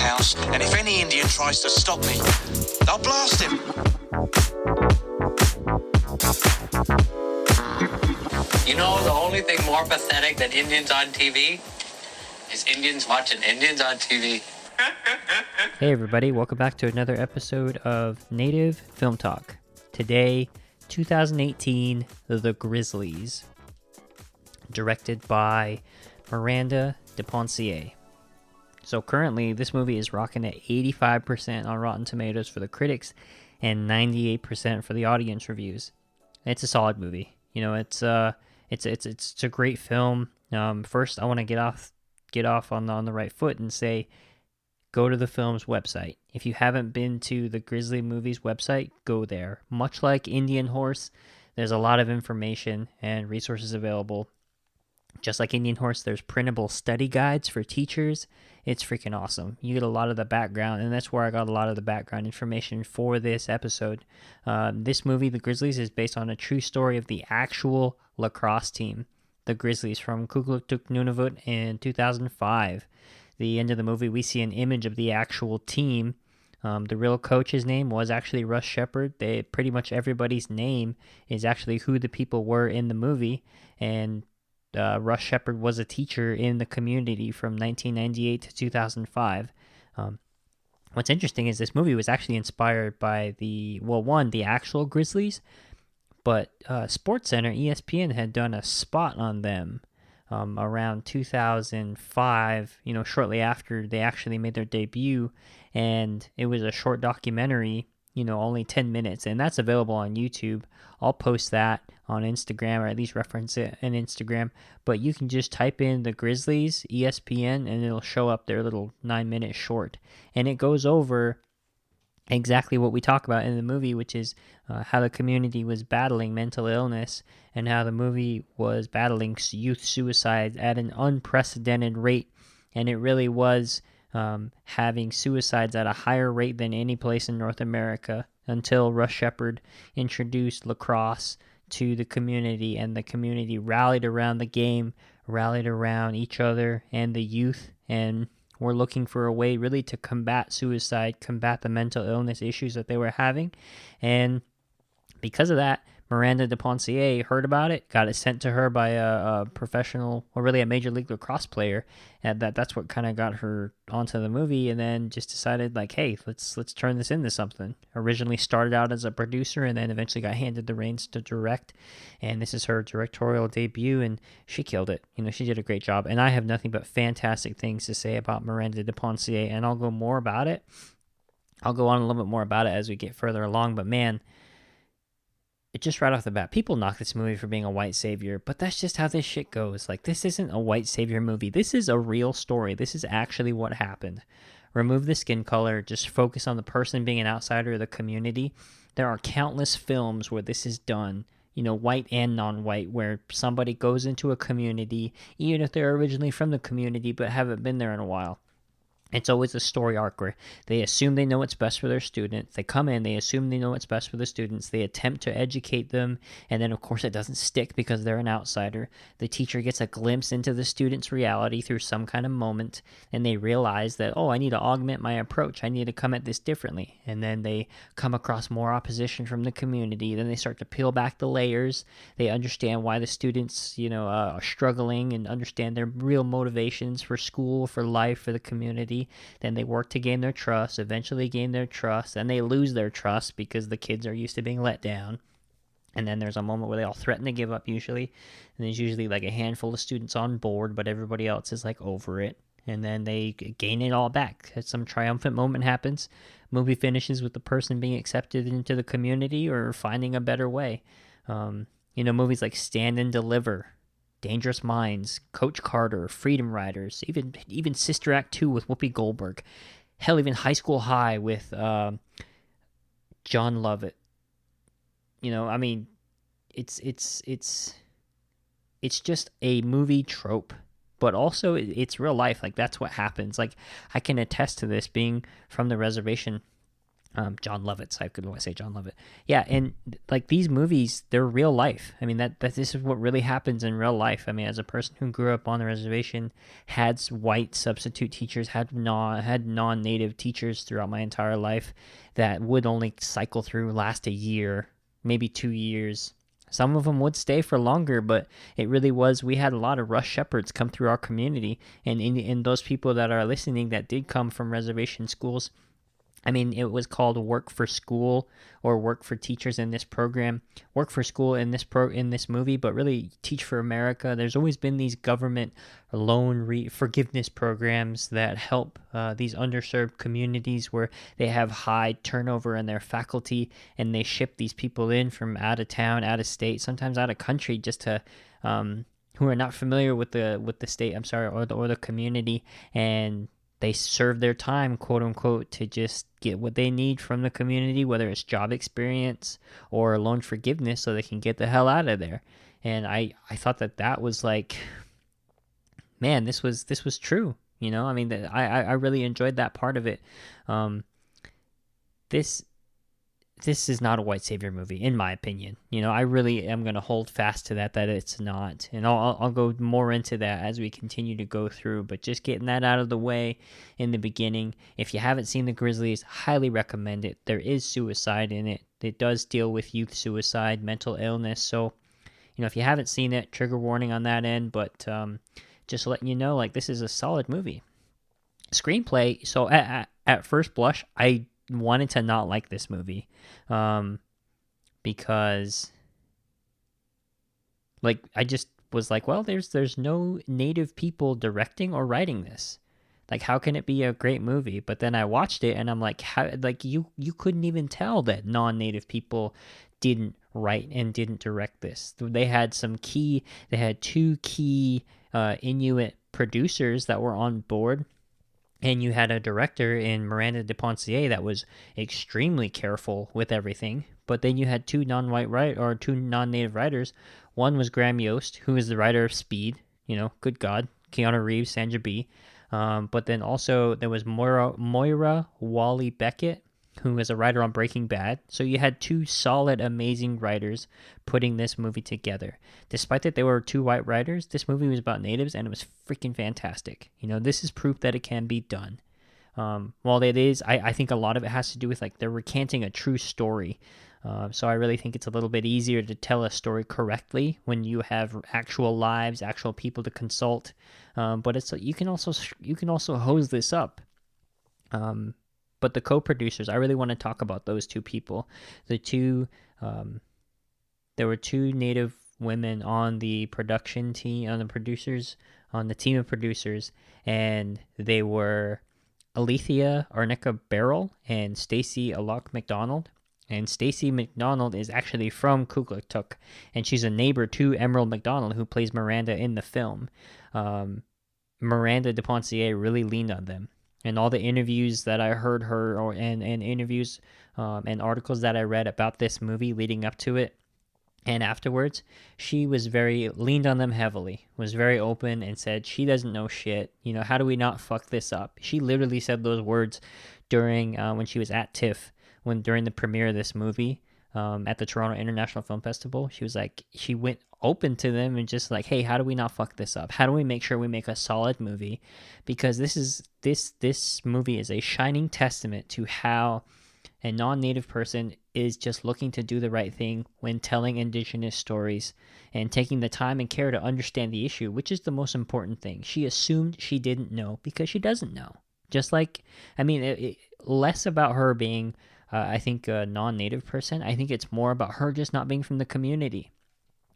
house, and if any Indian tries to stop me, I'll blast him. You know, the only thing more pathetic than Indians on TV is Indians watching Indians on TV. Hey everybody, welcome back to another episode of Native Film Talk. Today, 2018, The Grizzlies, directed by Miranda De Pencier. So currently, this movie is rocking at 85% on Rotten Tomatoes for the critics and 98% for the audience reviews. It's a solid movie. You know, it's a great film. First, I want to get off on the right foot and say, go to the film's website. If you haven't been to the Grizzly Movies website, go there. Much like Indian Horse, there's a lot of information and resources available. Just like Indian Horse, there's printable study guides for teachers. It's freaking awesome. You get a lot of the background, and that's where I got a lot of the background information for this episode. This movie, The Grizzlies, is based on a true story of the actual lacrosse team, the Grizzlies, from Kugluktuk, Nunavut in 2005. The end of the movie, we see an image of the actual team. The real coach's name was actually Russ Sheppard. Pretty much everybody's name is actually who the people were in the movie, and Russ Sheppard was a teacher in the community from 1998 to 2005. What's interesting is this movie was actually inspired by the actual Grizzlies, but SportsCenter, ESPN, had done a spot on them around 2005, shortly after they actually made their debut, and it was a short documentary, only 10 minutes, and that's available on YouTube. I'll post that on Instagram, or at least reference it on Instagram, but you can just type in the Grizzlies, ESPN, and it'll show up their little 9-minute short, and it goes over exactly what we talk about in the movie, which is how the community was battling mental illness and how the movie was battling youth suicide at an unprecedented rate, and it really was having suicides at a higher rate than any place in North America until Russ Sheppard introduced lacrosse to the community, and the community rallied around the game, rallied around each other and the youth, and were looking for a way really to combat suicide, combat the mental illness issues that they were having. And because of that, Miranda De Pencier heard about it, got it sent to her by a professional, or really a Major League Lacrosse player, and that's what kind of got her onto the movie, and then just decided, like, hey, let's turn this into something. Originally started out as a producer, and then eventually got handed the reins to direct, and this is her directorial debut, and she killed it. She did a great job, and I have nothing but fantastic things to say about Miranda De Pencier, and I'll go on a little bit more about it as we get further along, but man, it just right off the bat, people knock this movie for being a white savior, but that's just how this shit goes. Like, this isn't a white savior movie. This is a real story. This is actually what happened. Remove the skin color, just focus on the person being an outsider of the community. There are countless films where this is done, white and non-white, where somebody goes into a community, even if they're originally from the community but haven't been there in a while. It's always a story arc where they assume they know what's best for their students. They come in, they assume they know what's best for the students. They attempt to educate them, and then, of course, it doesn't stick because they're an outsider. The teacher gets a glimpse into the student's reality through some kind of moment, and they realize that, I need to augment my approach. I need to come at this differently. And then they come across more opposition from the community. Then they start to peel back the layers. They understand why the students, are struggling, and understand their real motivations for school, for life, for the community. Then they work to gain their trust, eventually gain their trust, and they lose their trust because the kids are used to being let down. And then there's a moment where they all threaten to give up usually, and there's usually like a handful of students on board, but everybody else is like over it. And then they gain it all back. Some triumphant moment happens. Movie finishes with the person being accepted into the community or finding a better way. Movies like Stand and Deliver, Dangerous Minds, Coach Carter, Freedom Riders, even Sister Act 2 with Whoopi Goldberg. Hell, even High School High with John Lovett. It's just a movie trope, but also it's real life. Like, that's what happens. Like, I can attest to this being from the reservation. John Lovitz. I could always say John Lovett. Yeah, and like these movies, they're real life. I mean, that this is what really happens in real life. I mean, as a person who grew up on the reservation, had white substitute teachers, had non-native teachers throughout my entire life that would only cycle through, last a year, maybe 2 years. Some of them would stay for longer, but it really was, we had a lot of Russ Sheppards come through our community, and in those people that are listening that did come from reservation schools, I mean, it was called Work for School or Work for Teachers in this program. Work for School in this movie, but really Teach for America. There's always been these government loan forgiveness programs that help these underserved communities where they have high turnover in their faculty, and they ship these people in from out of town, out of state, sometimes out of country, just to who are not familiar with the state. I'm sorry, or the community, and they serve their time, quote unquote, to just get what they need from the community, whether it's job experience or loan forgiveness, so they can get the hell out of there. And I thought that was like, man, this was true. You know, I mean, I really enjoyed that part of it. This is not a white savior movie, in my opinion. You know, I really am going to hold fast to that it's not. And I'll go more into that as we continue to go through. But just getting that out of the way in the beginning. If you haven't seen The Grizzlies, highly recommend it. There is suicide in it. It does deal with youth suicide, mental illness. So, you know, if you haven't seen it, trigger warning on that end. But just letting you know, like, this is a solid movie. Screenplay, so at first blush, I wanted to not like this movie because like I just was like, well, there's no native people directing or writing this. Like, how can it be a great movie? But then I watched it and I'm like, how, like you couldn't even tell that non-native people didn't write and didn't direct this. They had two key Inuit producers that were on board. And you had a director in Miranda De Pencier that was extremely careful with everything. But then you had two non-native writers. One was Graham Yost, who is the writer of Speed. You know, good God, Keanu Reeves, Sandra Bee. But then also there was Moira Wally Beckett, who is a writer on Breaking Bad. So you had two solid, amazing writers putting this movie together. Despite that they were two white writers, this movie was about natives, and it was freaking fantastic. You know, this is proof that it can be done. While it is, I think a lot of it has to do with, like, they're recanting a true story. So I really think it's a little bit easier to tell a story correctly when you have actual lives, actual people to consult. But it's you can also hose this up. But the co-producers, I really want to talk about those two people. There were two Native women on the production team, on the team of producers, and they were Alethea Arnica Barrel and Stacey Alok McDonald. And Stacey McDonald is actually from Kugluktuk, and she's a neighbor to Emerald McDonald, who plays Miranda in the film. Miranda De Pencier really leaned on them. And all the interviews that I heard and interviews and articles that I read about this movie leading up to it and afterwards, she was leaned on them heavily, was very open and said she doesn't know shit. You know, how do we not fuck this up? She literally said those words during when she was at TIFF, during the premiere of this movie at the Toronto International Film Festival. She was like, she went open to them and just like, hey, how do we not fuck this up? How do we make sure we make a solid movie? Because this movie is a shining testament to how a non-native person is just looking to do the right thing when telling Indigenous stories and taking the time and care to understand the issue, which is the most important thing. She assumed she didn't know because she doesn't know. Just like, I mean, less about her being, I think, a non-native person. I think it's more about her just not being from the community.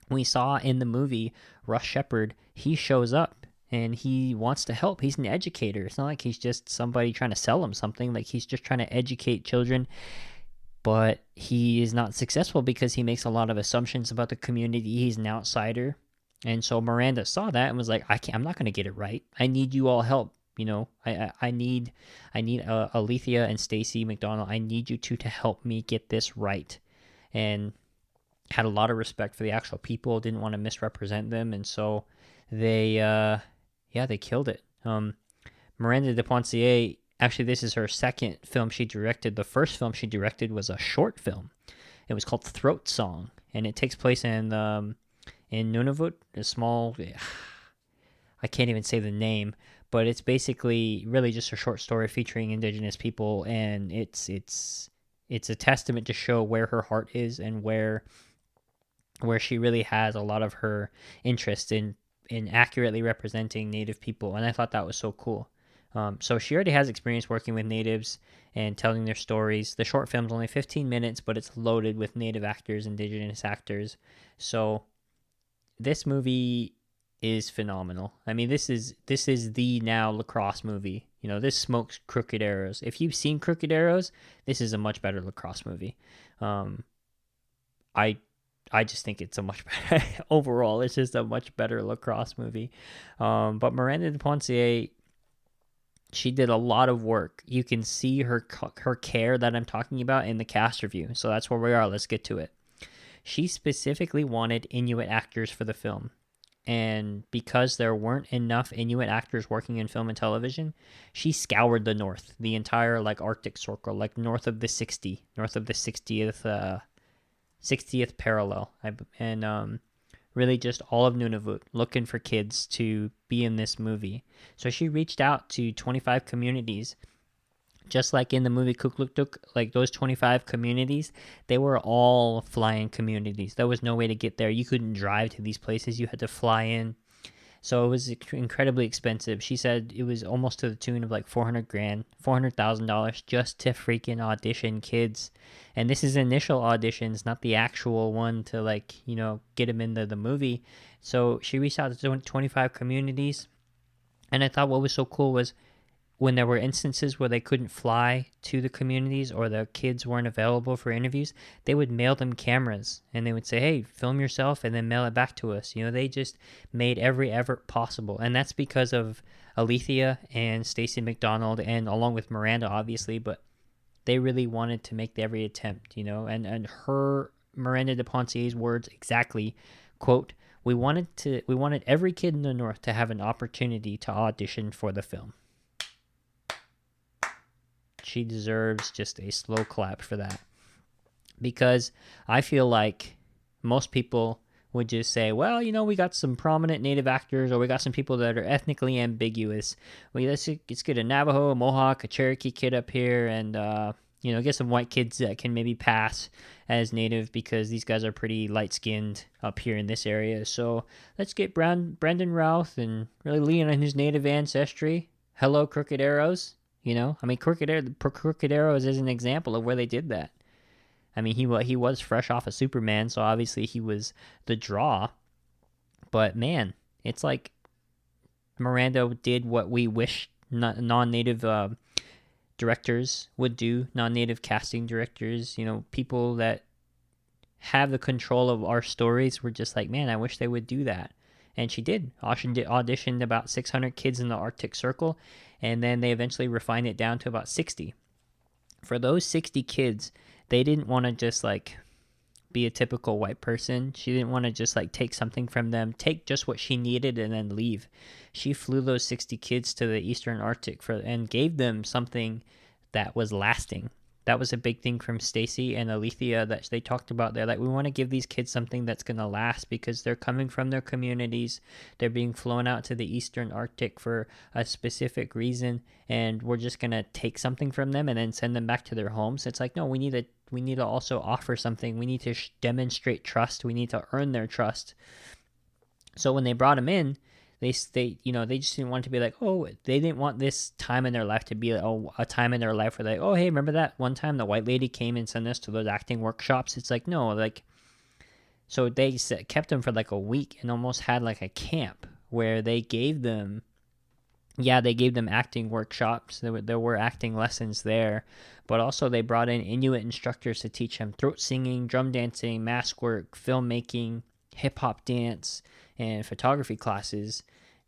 We saw in the movie Russ Sheppard, he shows up and he wants to help. He's an educator. It's not like he's just somebody trying to sell them something. Like, he's just trying to educate children. But he is not successful because he makes a lot of assumptions about the community. He's an outsider. And so Miranda saw that and was like, I'm not going to get it right. I need you all help. You know, I need Alethea and Stacey McDonald. I need you two to help me get this right. And had a lot of respect for the actual people, didn't want to misrepresent them, and so they killed it. Miranda De Pencier, Actually, this is her second film she directed. The first film she directed was a short film. It was called Throat Song, and it takes place in Nunavut, a small, I can't even say the name, but it's basically really just a short story featuring Indigenous people, and it's a testament to show where her heart is and where she really has a lot of her interest in accurately representing Native people, and I thought that was so cool. So she already has experience working with natives and telling their stories. The short film's only 15 minutes, but it's loaded with Native actors, Indigenous actors. So this movie is phenomenal. I mean, this is the now Lacrosse movie. You know, this smokes Crooked Arrows. If you've seen Crooked Arrows, this is a much better Lacrosse movie. I just think it's a much better overall. It's just a much better Lacrosse movie. But Miranda De Pencier, she did a lot of work. You can see her care that I'm talking about in the cast review. So that's where we are. Let's get to it. She specifically wanted Inuit actors for the film. And because there weren't enough Inuit actors working in film and television, she scoured the north, the entire like Arctic Circle, like north of the 60th parallel, and really just all of Nunavut, looking for kids to be in this movie. So she reached out to 25 communities, just like in the movie Kukluktuk. Like those 25 communities, they were all fly-in communities. There was no way to get there. You couldn't drive to these places. You had to fly in. So it was incredibly expensive. She said it was almost to the tune of like $400,000 just to freaking audition kids. And this is initial auditions, not the actual one to like, you know, get them into the movie. So she reached out to 25 communities. And I thought what was so cool was when there were instances where they couldn't fly to the communities or the kids weren't available for interviews, they would mail them cameras and they would say, hey, film yourself and then mail it back to us. You know, they just made every effort possible. And that's because of Alethea and Stacey McDonald, and along with Miranda, obviously, but they really wanted to make every attempt, you know, and her, Miranda De Pencier's words exactly, quote, we wanted every kid in the North to have an opportunity to audition for the film. She deserves just a slow clap for that, because I feel like most people would just say, well, you know, we got some prominent Native actors, or we got some people that are ethnically ambiguous. Let's get a Navajo, a Mohawk, a Cherokee kid up here, and you know, get some white kids that can maybe pass as Native because these guys are pretty light-skinned up here in this area. So let's get Brendan Routh and really lean on his Native ancestry. Hello, Crooked Arrows. You know, I mean, Crooked Arrows is an example of where they did that. I mean, he was fresh off of Superman, so obviously he was the draw. But man, it's like Miranda did what we wish non-Native directors would do, non-Native casting directors. You know, people that have the control of our stories were just like, man, I wish they would do that. And she did. Auditioned about 600 kids in the Arctic Circle, and then they eventually refined it down to about 60. For those 60 kids, they didn't want to just like be a typical white person. She didn't want to just like take something from them, take just what she needed and then leave. She flew those 60 kids to the Eastern Arctic and gave them something that was lasting. That was a big thing from Stacey and Alethea that they talked about there. Like, we want to give these kids something that's going to last because they're coming from their communities. They're being flown out to the Eastern Arctic for a specific reason, and we're just going to take something from them and then send them back to their homes. It's like, no, we need to also offer something. We need to demonstrate trust. We need to earn their trust. So when they brought them in, they just didn't want it to be like, oh, they didn't want this time in their life to be like, oh, a time in their life where they, oh, hey, remember that one time the white lady came and sent us to those acting workshops? It's like, no, like, so they kept them for like a week and almost had like a camp where they gave them acting workshops. There were acting lessons there, but also they brought in Inuit instructors to teach them throat singing, drum dancing, mask work, filmmaking, hip hop dance, and photography classes.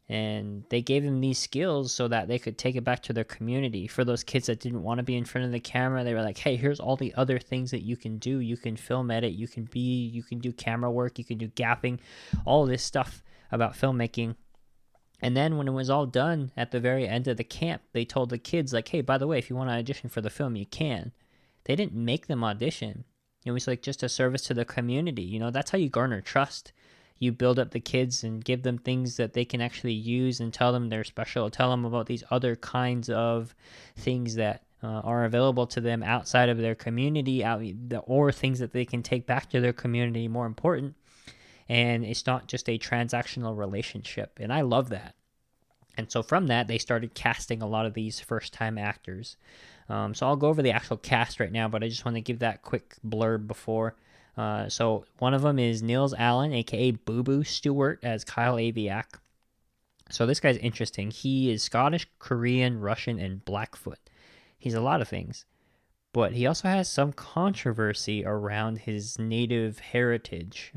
And they gave them these skills so that they could take it back to their community. For those kids that didn't want to be in front of the camera, they were like, hey, here's all the other things that you can do. You can film edit, you can do camera work, you can do gapping, all this stuff about filmmaking. And then when it was all done at the very end of the camp, they told the kids, like, hey, by the way, if you want to audition for the film, you can. They didn't make them audition. It was like just a service to the community. You know, that's how you garner trust. You build up the kids and give them things that they can actually use and tell them they're special. Tell them about these other kinds of things that are available to them outside of their community, or things that they can take back to their community, more important. And it's not just a transactional relationship. And I love that. And so from that, they started casting a lot of these first-time actors. So I'll go over the actual cast right now, but I just want to give that quick blurb before. So one of them is Nils Allen, a.k.a. Boo Boo Stewart, as Kyle Aviak. So this guy's interesting. He is Scottish, Korean, Russian, and Blackfoot. He's a lot of things. But he also has some controversy around his native heritage.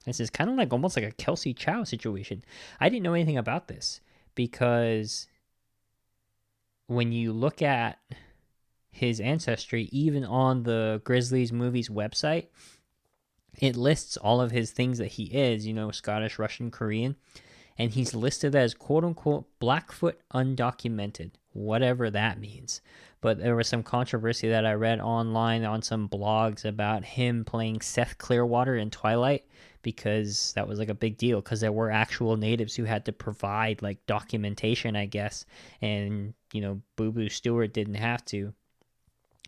This is kind of like almost like a Kelsey Chow situation. I didn't know anything about this because when you look at his ancestry, even on the Grizzlies movies website, it lists all of his things that he is, you know, Scottish, Russian, Korean, and he's listed as quote-unquote Blackfoot undocumented, whatever that means. But there was some controversy that I read online on some blogs about him playing Seth Clearwater in Twilight, because that was like a big deal, because there were actual natives who had to provide like documentation, I guess, and, you know, Boo Boo Stewart didn't have to.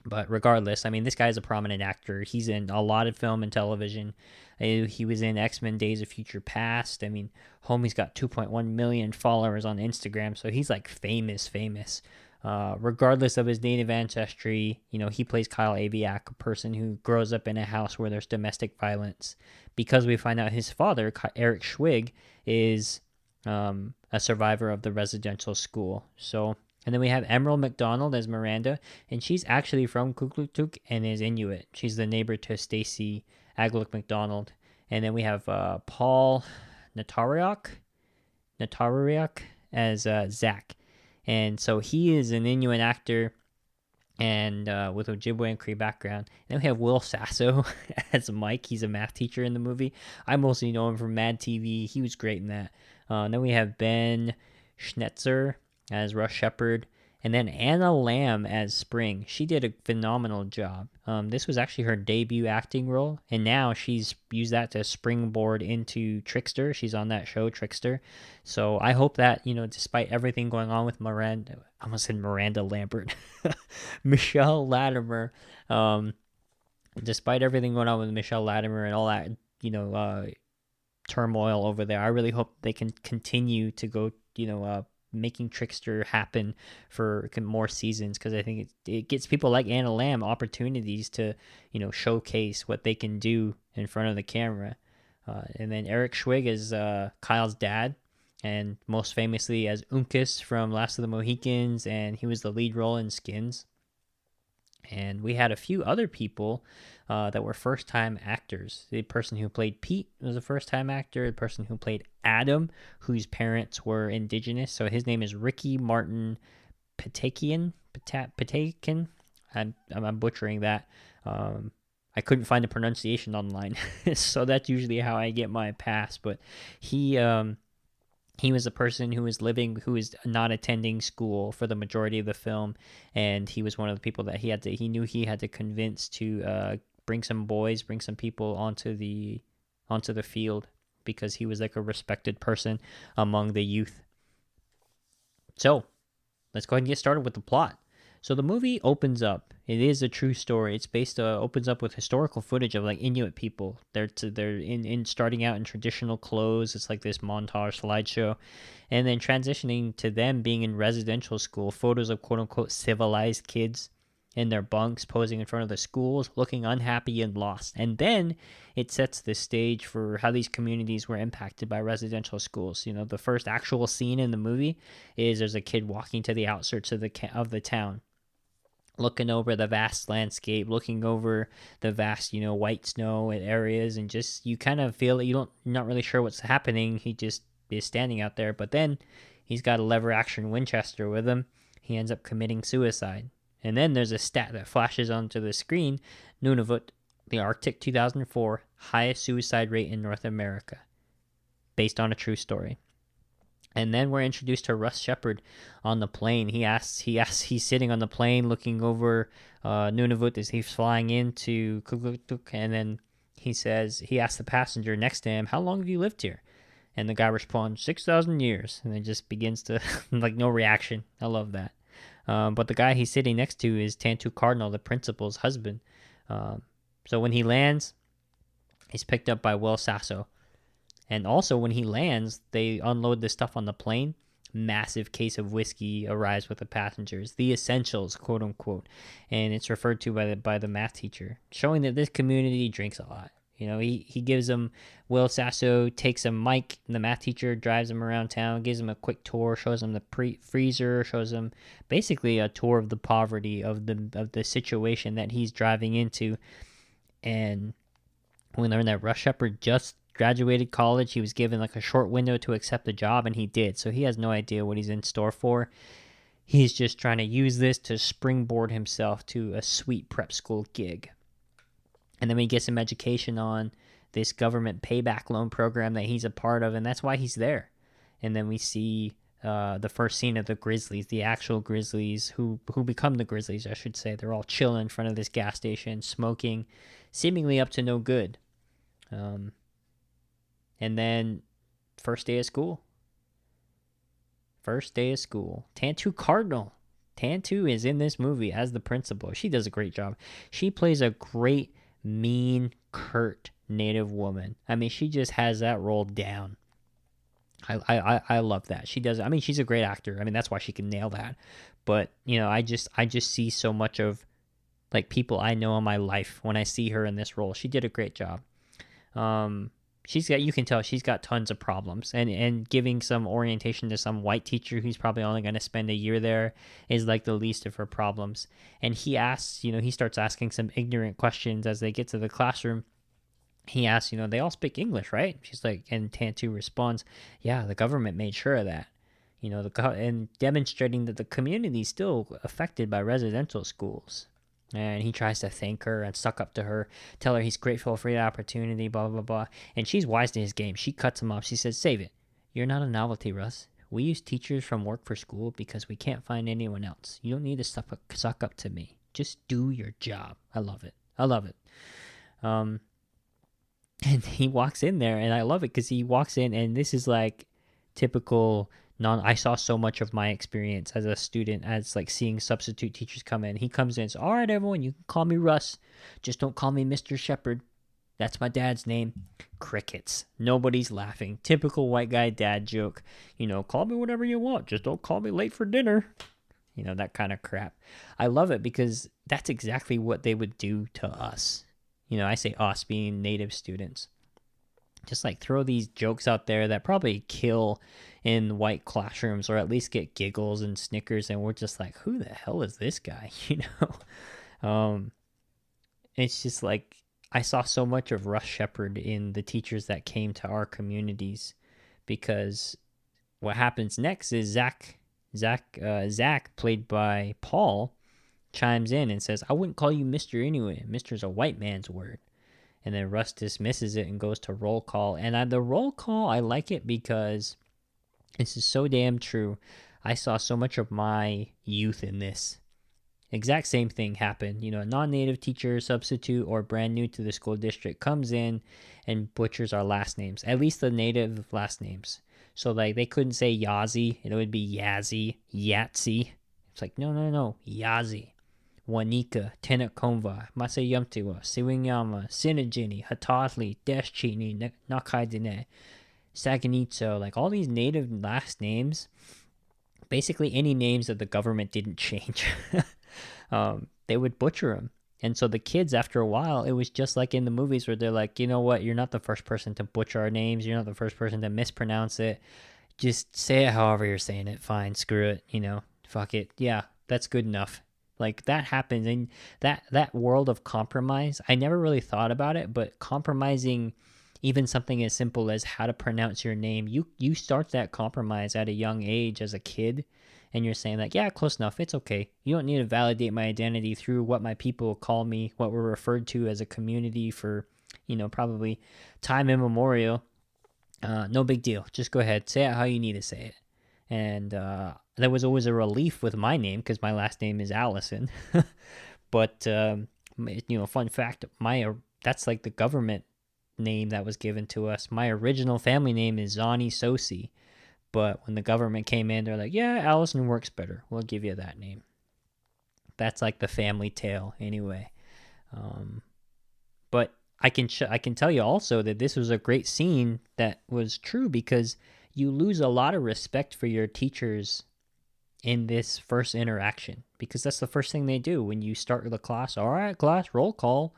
But regardless, I mean, this guy's a prominent actor. He's in a lot of film and television. He was in X-Men Days of Future Past. I mean, homie's got 2.1 million followers on Instagram, so he's like famous. Regardless of his native ancestry, you know, he plays Kyle Aviak, a person who grows up in a house where there's domestic violence, because we find out his father, Eric Schwig, is a survivor of the residential school. So... And then we have Emerald McDonald as Miranda, and she's actually from Kugluktuk and is Inuit. She's the neighbor to Stacy Agluk McDonald. And then we have Paul Natariak as Zach. And so he is an Inuit actor and with Ojibwe and Cree background. And then we have Will Sasso as Mike. He's a math teacher in the movie. I mostly know him from Mad TV. He was great in that. Then we have Ben Schnetzer as Russ Sheppard, and then Anna Lamb as Spring. She did a phenomenal job. This was actually her debut acting role, and now she's used that to springboard into Trickster. She's on that show, Trickster. So I hope that, you know, despite everything going on with Miranda, I almost said Miranda Lambert, Michelle Latimer, despite everything going on with Michelle Latimer and all that, you know, turmoil over there, I really hope they can continue to go, you know, making Trickster happen for more seasons, because I think it gets people like Anna Lamb opportunities to, you know, showcase what they can do in front of the camera. And then Eric Schwig is Kyle's dad, and most famously as Uncas from Last of the Mohicans, and he was the lead role in Skins. And we had a few other people that were first-time actors. The person who played Pete was a first-time actor. The person who played Adam, whose parents were Indigenous. So his name is Ricky Martin Patakian. I'm butchering that. I couldn't find a pronunciation online, so that's usually how I get my pass. But he was a person who was not attending school for the majority of the film, and he was one of the people that he knew he had to convince to bring some people onto the field, because he was like a respected person among the youth. So let's go ahead and get started with the plot. So the movie opens up. It is a true story. It's opens up with historical footage of like Inuit people. They're in starting out in traditional clothes. It's like this montage slideshow, and then transitioning to them being in residential school. Photos of quote unquote civilized kids in their bunks posing in front of the schools, looking unhappy and lost. And then it sets the stage for how these communities were impacted by residential schools. You know, the first actual scene in the movie is there's a kid walking to the outskirts of the town, looking over the vast landscape, looking over the vast, you know, white snow and areas, and just, you kind of feel that you're not really sure what's happening. He just is standing out there, but then he's got a lever action Winchester with him. He ends up committing suicide. And then there's a stat that flashes onto the screen: Nunavut, the Arctic 2004, highest suicide rate in North America, based on a true story. And then we're introduced to Russ Sheppard on the plane. He's sitting on the plane looking over Nunavut as he's flying into Kugluktuk, and then he asks the passenger next to him, "How long have you lived here?" And the guy responds, 6,000 years. And then just begins to, like, no reaction. I love that. But the guy he's sitting next to is Tantu Cardinal, the principal's husband. So when he lands, he's picked up by Will Sasso. And also when he lands, they unload the stuff on the plane. Massive case of whiskey arrives with the passengers. The essentials, quote unquote. And it's referred to by the math teacher, showing that this community drinks a lot. You know, he gives them, Will Sasso takes a Mike, the math teacher, drives him around town, gives him a quick tour, shows him the freezer, shows him basically a tour of the poverty of the situation that he's driving into. And we learn that Russ Sheppard just graduated college. He was given like a short window to accept the job, and he did. So he has no idea what he's in store for. He's just trying to use this to springboard himself to a sweet prep school gig. And then we get some education on this government payback loan program that he's a part of, and that's why he's there. And then we see the first scene of the Grizzlies, the actual Grizzlies, who become the Grizzlies, I should say. They're all chilling in front of this gas station, smoking, seemingly up to no good. And then first day of school. Tantu Cardinal. Tantu is in this movie as the principal. She does a great job. She plays a great, mean, curt Native woman. I mean, she just has that role down. I love that. She does. I mean, she's a great actor. I mean, that's why she can nail that. But, you know, I just see so much of, like, people I know in my life when I see her in this role. She did a great job. You can tell she's got tons of problems, and giving some orientation to some white teacher who's probably only going to spend a year there is like the least of her problems. And he starts asking some ignorant questions as they get to the classroom. He asks, they all speak English, right? She's like, and Tantu responds, yeah, the government made sure of that, and demonstrating that the community is still affected by residential schools. And he tries to thank her and suck up to her, tell her he's grateful for the opportunity, blah, blah, blah. And she's wise to his game. She cuts him off. She says, save it. You're not a novelty, Russ. We use teachers from work for school because we can't find anyone else. You don't need to suck up to me. Just do your job. I love it. And he walks in there, and I love it because he walks in, and this is like typical I saw so much of my experience as a student as like seeing substitute teachers come in. He comes in and says, all right, everyone, you can call me Russ. Just don't call me Mr. Sheppard. That's my dad's name. Crickets. Nobody's laughing. Typical white guy dad joke. Call me whatever you want. Just don't call me late for dinner. That kind of crap. I love it because that's exactly what they would do to us. I say us being Native students. Just like throw these jokes out there that probably kill in white classrooms, or at least get giggles and snickers, and we're just like, who the hell is this guy? It's just like, I saw so much of Russ Sheppard in the teachers that came to our communities, because what happens next is Zach, played by Paul, chimes in and says, I wouldn't call you Mr. anyway. Mr's a white man's word. And then Russ dismisses it and goes to roll call. And the roll call, I like it because this is so damn true. I saw so much of my youth in this. Exact same thing happened. A non-native teacher, substitute, or brand new to the school district comes in and butchers our last names, at least the native last names. So like they couldn't say Yazi, it would be Yazzie, Yatsi. It's like, no, Yazi. Wanika, Tenakomva, Masayamtiwa, Siwinyama, Sinajini, Hatatli, Deschini, Nakaidine, Saganitso, like all these native last names, basically any names that the government didn't change, they would butcher them. And so the kids, after a while, it was just like in the movies where they're like, you know what, you're not the first person to butcher our names, you're not the first person to mispronounce it, just say it however you're saying it, fine, screw it, fuck it, yeah, that's good enough. Like that happens, and that world of compromise, I never really thought about it, but compromising even something as simple as how to pronounce your name, you start that compromise at a young age as a kid, and you're saying like, yeah, close enough, it's okay. You don't need to validate my identity through what my people call me, what we're referred to as a community for, probably time immemorial. No big deal. Just go ahead, say it how you need to say it. And that was always a relief with my name because my last name is Allison. But fun fact, that's like the government name that was given to us. My original family name is Zani Sosi, but when the government came in, they're like, yeah, Allison works better, we'll give you that name. That's like the family tale anyway. But I can tell you also that this was a great scene that was true, because you lose a lot of respect for your teachers in this first interaction, because that's the first thing they do when you start the class. All right, class, roll call.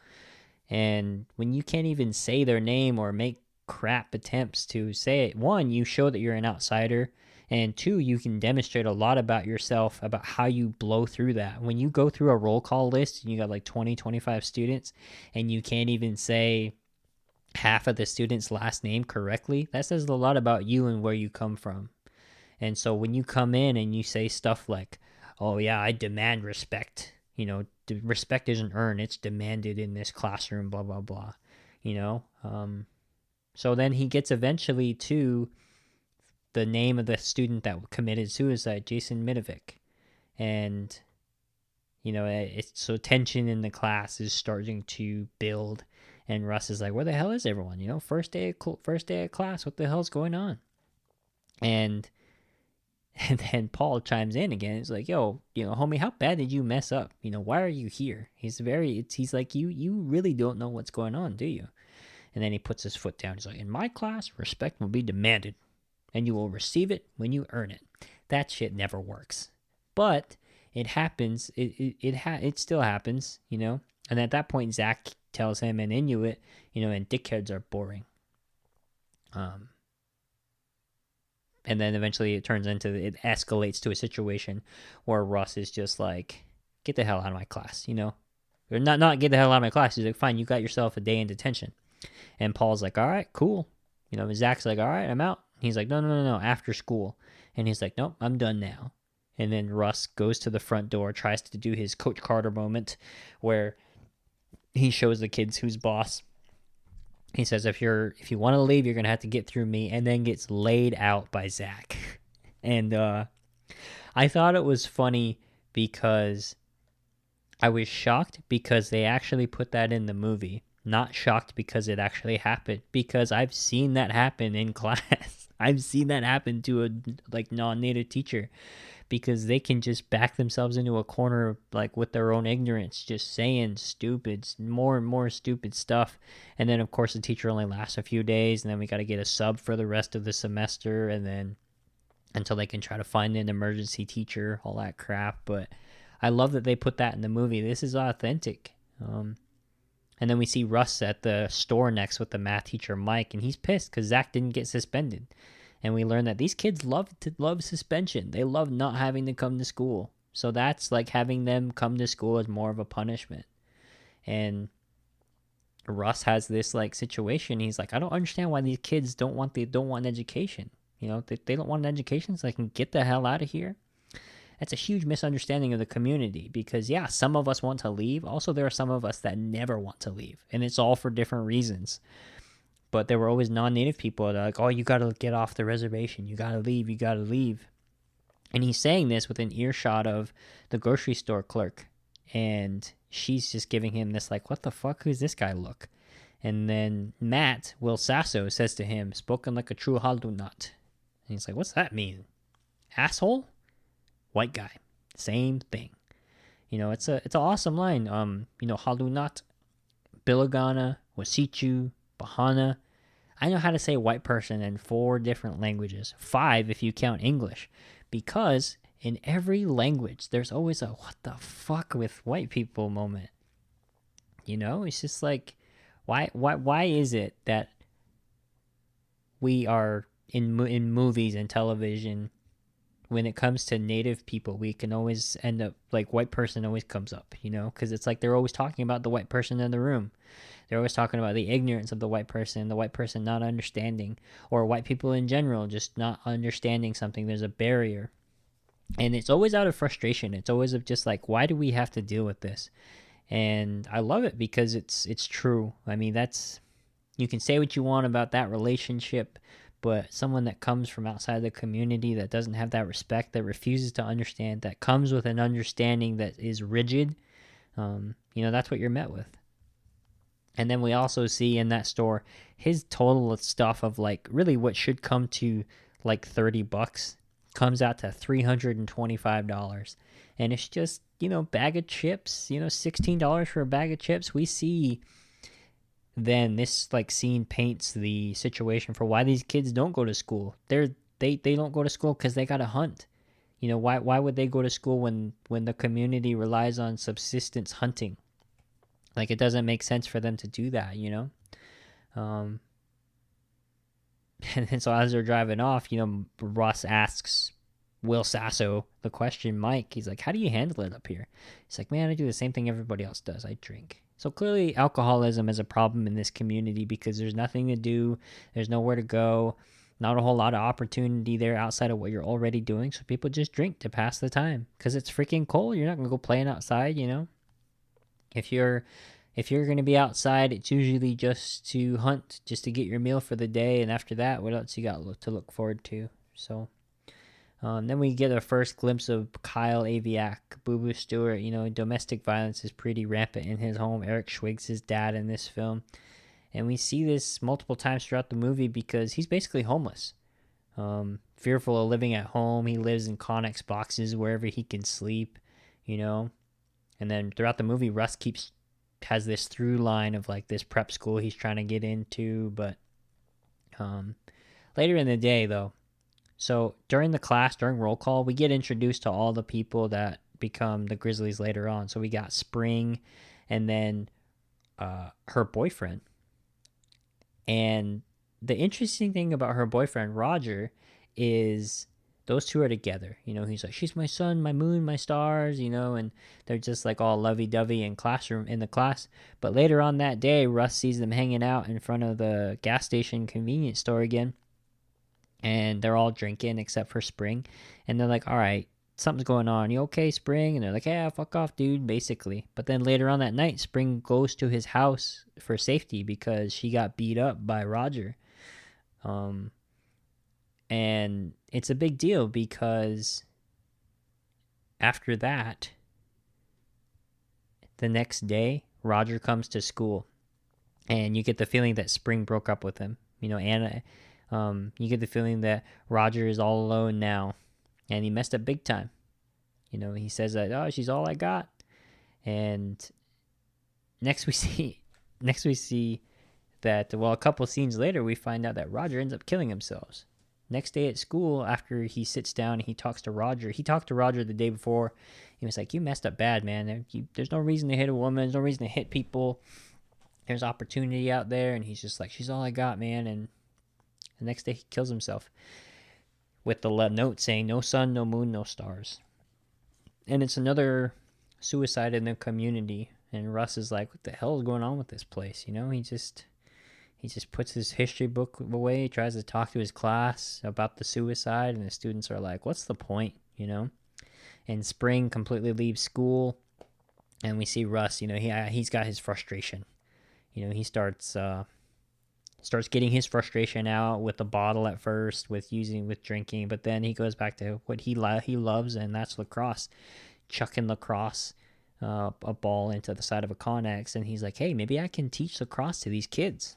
And when you can't even say their name or make crap attempts to say it, one, you show that you're an outsider, and two, you can demonstrate a lot about yourself, about how you blow through that. When you go through a roll call list and you got like 20, 25 students, and you can't even say half of the student's last name correctly, that says a lot about you and where you come from. And so when you come in and you say stuff like, oh yeah, I demand respect, respect isn't earned, it's demanded in this classroom, blah, blah, blah, So then he gets eventually to the name of the student that committed suicide, Jason Midovic. And, so tension in the class is starting to build. And Russ is like, where the hell is everyone? First day of class, what the hell's going on? And then Paul chimes in again. He's like, yo, homie, how bad did you mess up? Why are you here? He's like, you really don't know what's going on, do you? And then he puts his foot down. He's like, in my class, respect will be demanded, and you will receive it when you earn it. That shit never works. But it happens. It still happens, And at that point, Zach tells him in Inuit, and dickheads are boring. And then eventually it escalates to a situation where Russ is just like, get the hell out of my class, Or not get the hell out of my class. He's like, fine, you got yourself a day in detention. And Paul's like, all right, cool. Zach's like, all right, I'm out. He's like, no, after school. And he's like, nope, I'm done now. And then Russ goes to the front door, tries to do his Coach Carter moment where he shows the kids who's boss. He says, if you want to leave, you're going to have to get through me, and then gets laid out by Zach. And I thought it was funny because I was shocked because they actually put that in the movie. Not shocked because it actually happened, because I've seen that happen in class. I've seen that happen to a non-native teacher, because they can just back themselves into a corner with their own ignorance, just saying more and more stupid stuff. And then of course the teacher only lasts a few days, and then we got to get a sub for the rest of the semester, and then until they can try to find an emergency teacher, all that crap. But I love that they put that in the movie. This is authentic. And then we see Russ at the store next with the math teacher Mike, and he's pissed because Zach didn't get suspended. And we learn that these kids love suspension. They love not having to come to school. So that's like having them come to school as more of a punishment. And Russ has this situation. He's like, I don't understand why these kids don't want an education. They don't want an education so they can get the hell out of here. That's a huge misunderstanding of the community, because yeah, some of us want to leave. Also, there are some of us that never want to leave, and it's all for different reasons. But there were always non-native people that are like, oh, you got to get off the reservation. You got to leave. And he's saying this with an earshot of the grocery store clerk. And she's just giving him this what the fuck, who's this guy look? And then Matt, Will Sasso, says to him, spoken like a true Halunat. And he's like, what's that mean? Asshole? White guy. Same thing. It's an awesome line. Halunat, Bilagana, Wasichu, Bahana. I know how to say white person in 4 different languages. 5 if you count English. Because in every language, there's always a what the fuck with white people moment. It's just why is it that we are in movies and television, when it comes to native people, we can always end up white person always comes up, because it's they're always talking about the white person in the room. They're always talking about the ignorance of the white person not understanding, or white people in general just not understanding something. There's a barrier. And it's always out of frustration. It's always of just why do we have to deal with this? And I love it because it's true. I mean, you can say what you want about that relationship, but someone that comes from outside the community that doesn't have that respect, that refuses to understand, that comes with an understanding that is rigid, that's what you're met with. And then we also see in that store his total stuff of like really what should come to like $30 comes out to $325. And it's just, bag of chips, $16 for a bag of chips. We see then this like scene paints the situation for why these kids don't go to school. They don't go to school because they got to hunt. Why would they go to school when the community relies on subsistence hunting? Like, it doesn't make sense for them to do that, And so as they're driving off, Russ asks Will Sasso the question, Mike, he's like, how do you handle it up here? He's like, man, I do the same thing everybody else does. I drink. So clearly alcoholism is a problem in this community because there's nothing to do. There's nowhere to go. Not a whole lot of opportunity there outside of what you're already doing. So people just drink to pass the time because it's freaking cold. You're not going to go playing outside, If you're going to be outside, it's usually just to hunt, just to get your meal for the day. And after that, what else you got to look forward to? So then we get our first glimpse of Kyle Aviak, Boo Boo Stewart. Domestic violence is pretty rampant in his home. Eric Schwig's his dad in this film. And we see this multiple times throughout the movie because he's basically homeless. Fearful of living at home. He lives in Connex boxes wherever he can sleep, And then throughout the movie, Russ has this through line of like this prep school he's trying to get into. But later in the day, though, so during the class, during roll call, we get introduced to all the people that become the Grizzlies later on. So we got Spring and then her boyfriend. And the interesting thing about her boyfriend, Roger, is those two are together. He's like, she's my sun, my moon, my stars, and they're just like all lovey-dovey in the class. But later on that day, Russ sees them hanging out in front of the gas station convenience store again. And they're all drinking except for Spring. And they're like, all right, something's going on. You okay, Spring? And they're like, yeah, fuck off, dude, basically. But then later on that night, Spring goes to his house for safety because she got beat up by Roger. And it's a big deal because after that, the next day, Roger comes to school. And you get the feeling that Spring broke up with him. Anna... you get the feeling that Roger is all alone now, and he messed up big time. He says that, oh, she's all I got. And next we see that, a couple scenes later, we find out that Roger ends up killing himself. Next day at school, after he sits down and he talks to Roger, the day before. He was like, you messed up bad, man. There's no reason to hit a woman. There's no reason to hit people. There's opportunity out there. And he's just like, she's all I got, man. And the next day he kills himself with the note saying, no sun, no moon, no stars. And it's another suicide in the community. And Russ is like, what the hell is going on with this place? He just puts his history book away, he tries to talk to his class about the suicide, and the students are like, what's the point, And Spring completely leaves school, and we see Russ, he's got his frustration. He starts getting his frustration out with the bottle at first, with drinking, but then he goes back to what he loves, and that's lacrosse, chucking lacrosse, a ball into the side of a Connex, and he's like, hey, maybe I can teach lacrosse to these kids.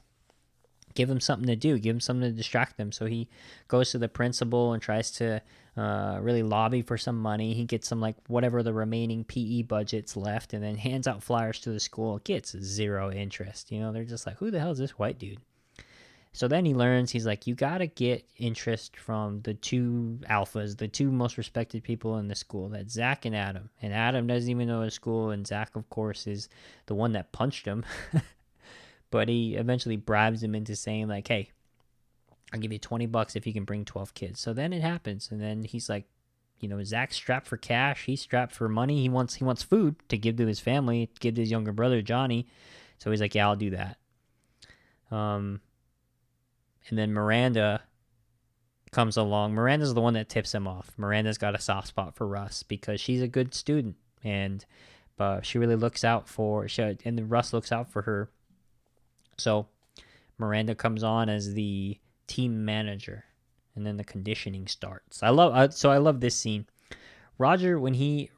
Give them something to do, give them something to distract them. So he goes to the principal and tries to really lobby for some money. He gets some, like, whatever the remaining PE budget's left, and then hands out flyers to the school. Gets zero interest. They're just like, who the hell is this white dude? So then he learns, he's like, you got to get interest from the two alphas, the two most respected people in the school. That's Zach and Adam. And Adam doesn't even know the school, and Zach, of course, is the one that punched him. But he eventually bribes him into saying, like, hey, I'll give you $20 if you can bring 12 kids. So then it happens. And then he's like, Zach's strapped for cash. He's strapped for money. He wants food to give to his family, to give to his younger brother, Johnny. So he's like, yeah, I'll do that. And then Miranda comes along. Miranda's the one that tips him off. Miranda's got a soft spot for Russ because she's a good student. And she really looks out for, and then Russ looks out for her. So Miranda comes on as the team manager, and then the conditioning starts. I love this scene. Roger when he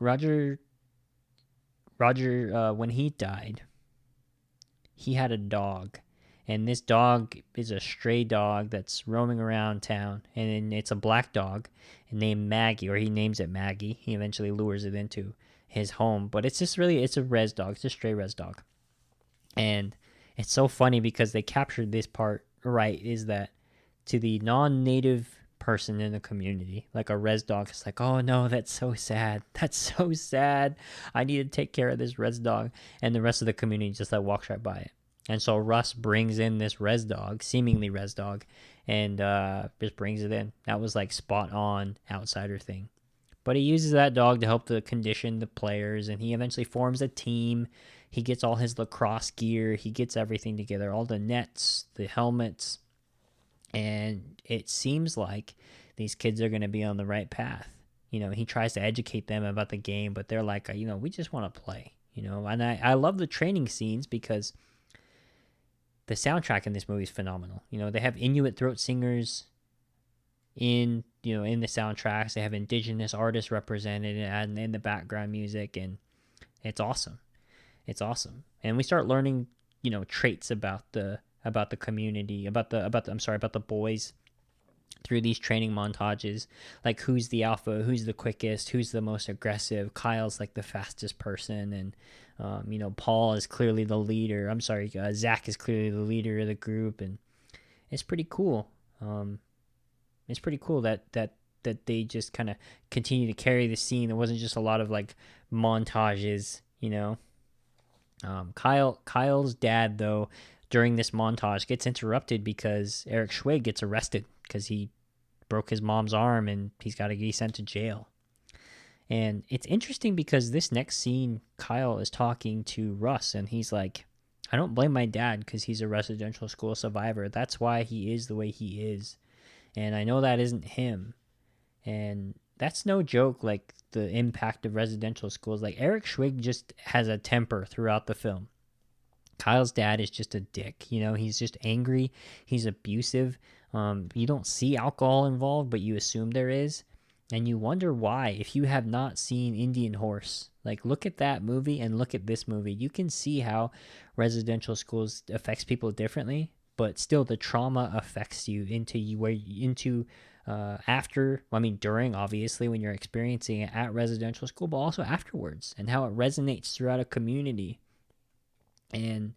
died, he had a dog, and this dog is a stray dog that's roaming around town, and it's a black dog named Maggie, or he names it Maggie. He eventually lures it into his home, but it's a res dog. It's a stray res dog. And it's so funny because they captured this part right, is that to the non-native person in the community, like a res dog, it's like, oh no, that's so sad. That's so sad. I need to take care of this res dog. And the rest of the community just like walks right by it. And so Russ brings in this res dog, seemingly res dog, and just brings it in. That was like spot on outsider thing. But he uses that dog to help to condition the players, and he eventually forms a team. He gets all his lacrosse gear. He gets everything together, all the nets, the helmets. And it seems like these kids are going to be on the right path. He tries to educate them about the game, but they're like, we just want to play. And I love the training scenes because the soundtrack in this movie is phenomenal. They have Inuit throat singers in the soundtracks. They have Indigenous artists represented and in the background music, and it's awesome. And we start learning traits about the community, about the boys through these training montages, like who's the alpha, who's the quickest, who's the most aggressive. Kyle's like the fastest person, and Paul is clearly the leader. Zach is clearly the leader of the group, and it's pretty cool. It's pretty cool that they just kind of continue to carry the scene. There wasn't just a lot of like montages, Kyle's dad, though, during this montage gets interrupted because Eric Schwig gets arrested because he broke his mom's arm and he's got to be sent to jail. And it's interesting because this next scene, Kyle is talking to Russ, and he's like, I don't blame my dad because he's a residential school survivor. That's why he is the way he is. And I know that isn't him. And that's no joke, like the impact of residential schools. Like Eric Schwig just has a temper throughout the film. Kyle's dad is just a dick. He's just angry. He's abusive. You don't see alcohol involved, but you assume there is. And you wonder why. If you have not seen Indian Horse, like look at that movie and look at this movie. You can see how residential schools affects people differently. But still, the trauma affects you during, obviously, when you're experiencing it at residential school, but also afterwards, and how it resonates throughout a community. And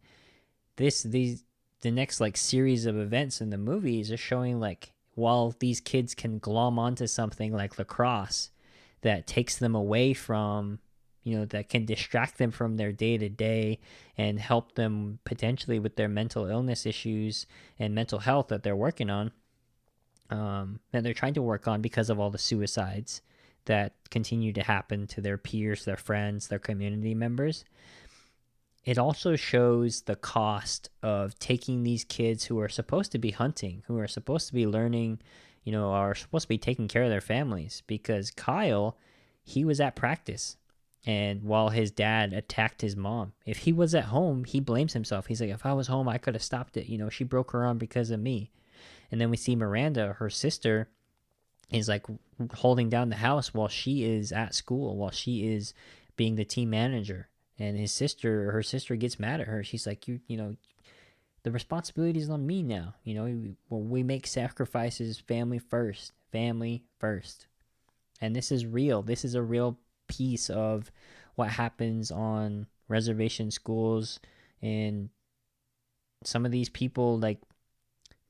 the next like series of events in the movies are showing like, while these kids can glom onto something like lacrosse that takes them away from, that can distract them from their day-to-day and help them potentially with their mental illness issues and mental health that they're working on, that they're trying to work on because of all the suicides that continue to happen to their peers, their friends, their community members. It also shows the cost of taking these kids who are supposed to be hunting, who are supposed to be learning, are supposed to be taking care of their families, because Kyle, he was at practice. And while his dad attacked his mom, if he was at home, he blames himself. He's like, if I was home, I could have stopped it. She broke her arm because of me. And then we see Miranda, her sister, is like holding down the house while she is at school, while she is being the team manager. And her sister gets mad at her. She's like, the responsibility is on me now. We make sacrifices, family first. And this is real. This is a real piece of what happens on reservation schools. And some of these people, like,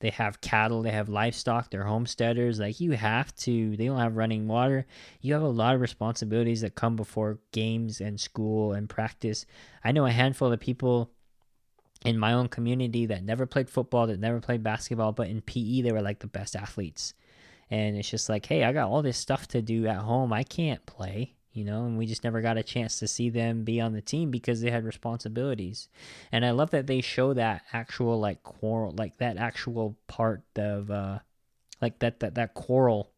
they have cattle, they have livestock, they're homesteaders. Like, they don't have running water. You have a lot of responsibilities that come before games and school and practice. I know a handful of people in my own community that never played football, that never played basketball, but in PE, they were like the best athletes. And it's just like, hey, I got all this stuff to do at home. I can't play. And we just never got a chance to see them be on the team because they had responsibilities. And I love that they show that actual like quarrel, like that actual part of like that quarrel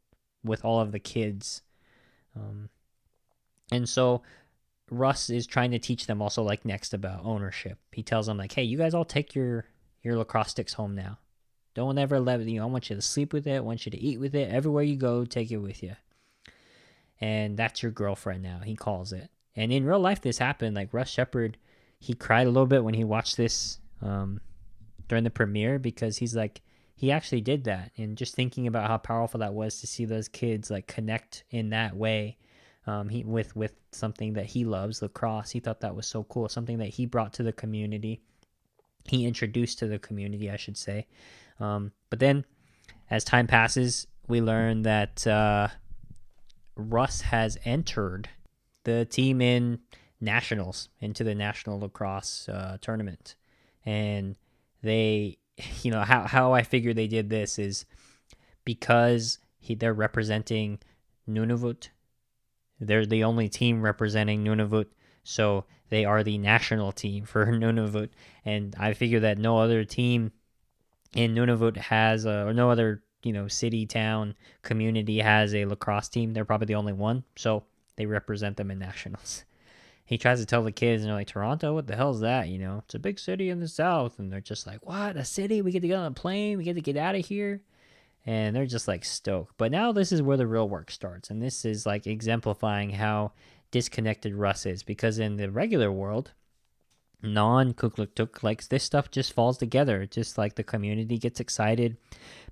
with all of the kids. And so Russ is trying to teach them also like next about ownership. He tells them like, hey, you guys all take your lacrosse sticks home now. Don't ever let it, I want you to sleep with it. I want you to eat with it. Everywhere you go, take it with you. And that's your girlfriend now, he calls it. And in real life, this happened. Like Russ Sheppard, he cried a little bit when he watched this during the premiere, because he's like, he actually did that. And just thinking about how powerful that was to see those kids like connect in that way, with something that he loves, lacrosse. He thought that was so cool, something that he brought to the community. He introduced to the community, I should say. But then as time passes, we learn that Russ has entered the team in nationals, into the national lacrosse tournament. And they, how I figure they did this is because they're representing Nunavut. They're the only team representing Nunavut, so they are the national team for Nunavut. And I figure that no other team in Nunavut has, or no other, city, town, community has a lacrosse team. They're probably the only one, so they represent them in nationals. He tries to tell the kids, and they're like, Toronto, what the hell is that? It's a big city in the south. And they're just like, what, a city? We get to get on a plane? We get to get out of here? And they're just like stoked. But now this is where the real work starts. And this is like exemplifying how disconnected Russ is. Because in the regular world, non-Kukluktuk, like this stuff just falls together. Just like the community gets excited.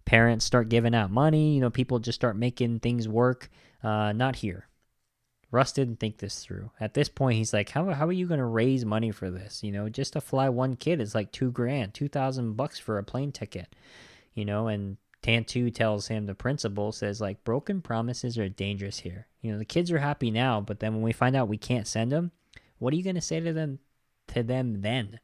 Parents start giving out money. People just start making things work. Not here. Russ didn't think this through. At this point, he's like, how are you going to raise money for this? Just to fly one kid is like $2,000, $2,000 for a plane ticket, and Tantu tells him, the principal says, like, broken promises are dangerous here. The kids are happy now, but then when we find out we can't send them, what are you going to say to them then?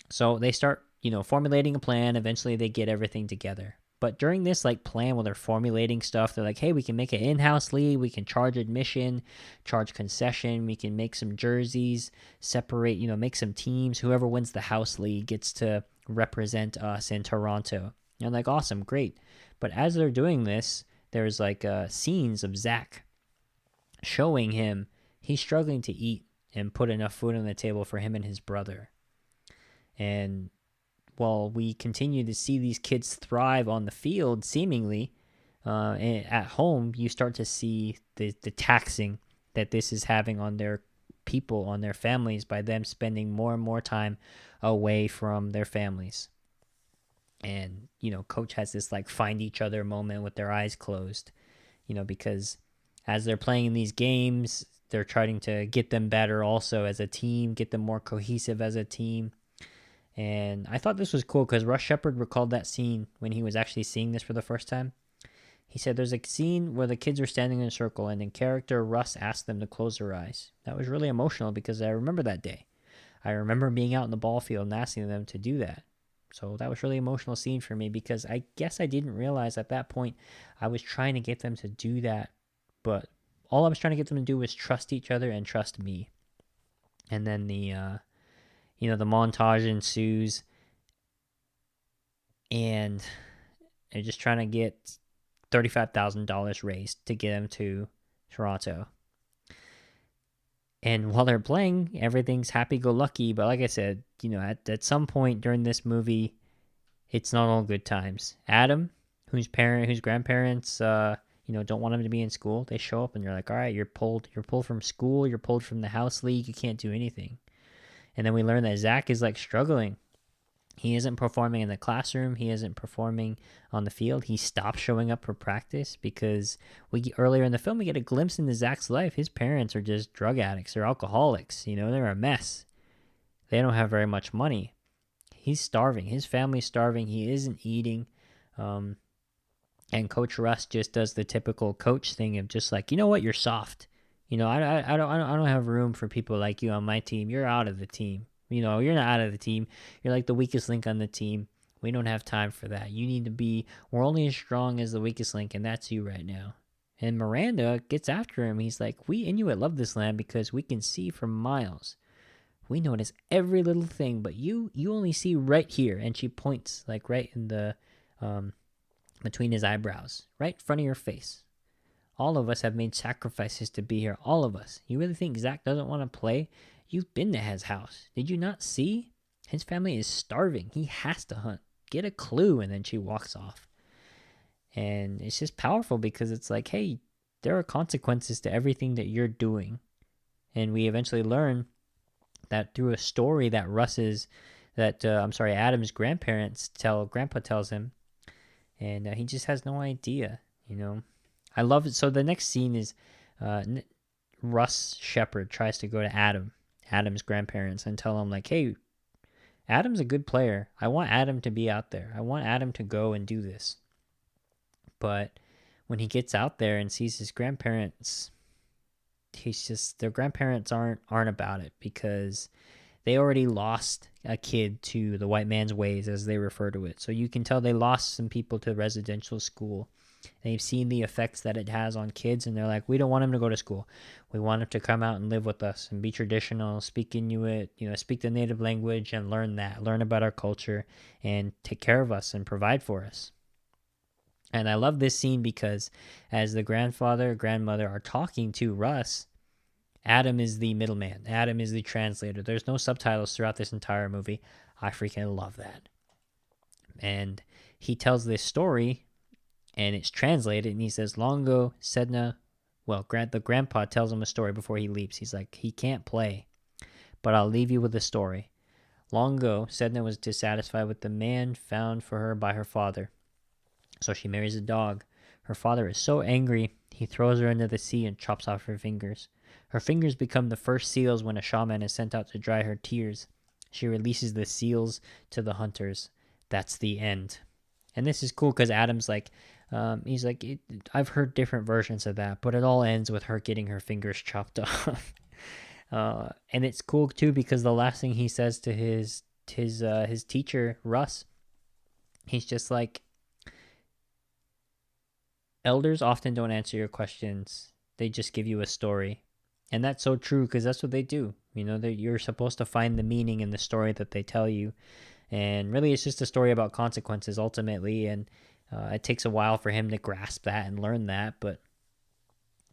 So they start, formulating a plan. Eventually they get everything together. But during this like plan where they're formulating stuff, they're like, hey, we can make an in-house league. We can charge admission, charge concession. We can make some jerseys, separate, make some teams. Whoever wins the house league gets to represent us in Toronto. And I'm like, awesome, great. But as they're doing this, there's like scenes of Zach showing him he's struggling to eat and put enough food on the table for him and his brother. And while we continue to see these kids thrive on the field, seemingly, at home, you start to see the taxing that this is having on their people, on their families, by them spending more and more time away from their families. And, coach has this like find each other moment with their eyes closed, because as they're playing in these games, they're trying to get them better also as a team, get them more cohesive as a team. And I thought this was cool because Russ Sheppard recalled that scene when he was actually seeing this for the first time. He said there's a scene where the kids are standing in a circle, and in character, Russ asked them to close their eyes. That was really emotional because I remember that day. I remember being out in the ball field and asking them to do that. So that was really emotional scene for me because I guess I didn't realize at that point I was trying to get them to do that. But all I was trying to get them to do was trust each other and trust me. And then the montage ensues, and they're just trying to get $35,000 raised to get them to Toronto. And while they're playing, everything's happy-go-lucky. But like I said, at some point during this movie, it's not all good times. Adam, whose grandparents, don't want him to be in school, they show up and you're like, all right, you're pulled from school, you're pulled from the house league, you can't do anything. And then we learn that Zach is like struggling. He isn't performing in the classroom. He isn't performing on the field. He stopped showing up for practice because earlier in the film, we get a glimpse into Zach's life. His parents are just drug addicts. They're alcoholics. They're a mess. They don't have very much money. He's starving. His family's starving. He isn't eating. And Coach Russ just does the typical coach thing of just like, you know what, you're soft. I don't have room for people like you on my team. You're out of the team. You're not out of the team. You're like the weakest link on the team. We don't have time for that. We're only as strong as the weakest link, and that's you right now. And Miranda gets after him. He's like, we Inuit love this land because we can see for miles. We notice every little thing, but you only see right here. And she points like right in the, between his eyebrows, right in front of your face. All of us have made sacrifices to be here. All of us. You really think Zach doesn't want to play? You've been to his house. Did you not see? His family is starving. He has to hunt. get a clue. And then she walks off. And it's just powerful because it's like, hey, there are consequences to everything that you're doing. And we eventually learn that through a story that Adam's grandpa tells him. And he just has no idea, I love it. So the next scene is Russ Sheppard tries to go to Adam's grandparents, and tell him, like, hey, Adam's a good player. I want Adam to be out there. I want Adam to go and do this. But when he gets out there and sees his grandparents, their grandparents aren't about it, because they already lost a kid to the white man's ways, as they refer to it. So you can tell they lost some people to residential school. They've seen the effects that it has on kids, and they're like, we don't want him to go to school. We want him to come out and live with us and be traditional, speak Inuit, speak the native language, and learn about our culture, and take care of us and provide for us. And I love this scene because as the grandfather, grandmother are talking to Russ, Adam is the middleman. Adam is the translator. There's no subtitles throughout this entire movie. I freaking love that. And he tells this story, and it's translated, and he says, long ago, Sedna, the grandpa tells him a story before he leaves. He's like, he can't play, but I'll leave you with a story. Long ago, Sedna was dissatisfied with the man found for her by her father. So she marries a dog. Her father is so angry, he throws her into the sea and chops off her fingers. Her fingers become the first seals when a shaman is sent out to dry her tears. She releases the seals to the hunters. That's the end. And this is cool because Adam's like, he's like, I've heard different versions of that, but it all ends with her getting her fingers chopped off. And it's cool too because the last thing he says to his teacher, Russ, he's just like, elders often don't answer your questions. They just give you a story. And that's so true because that's what they do. You're supposed to find the meaning in the story that they tell you. And really, it's just a story about consequences ultimately. And it takes a while for him to grasp that and learn that. But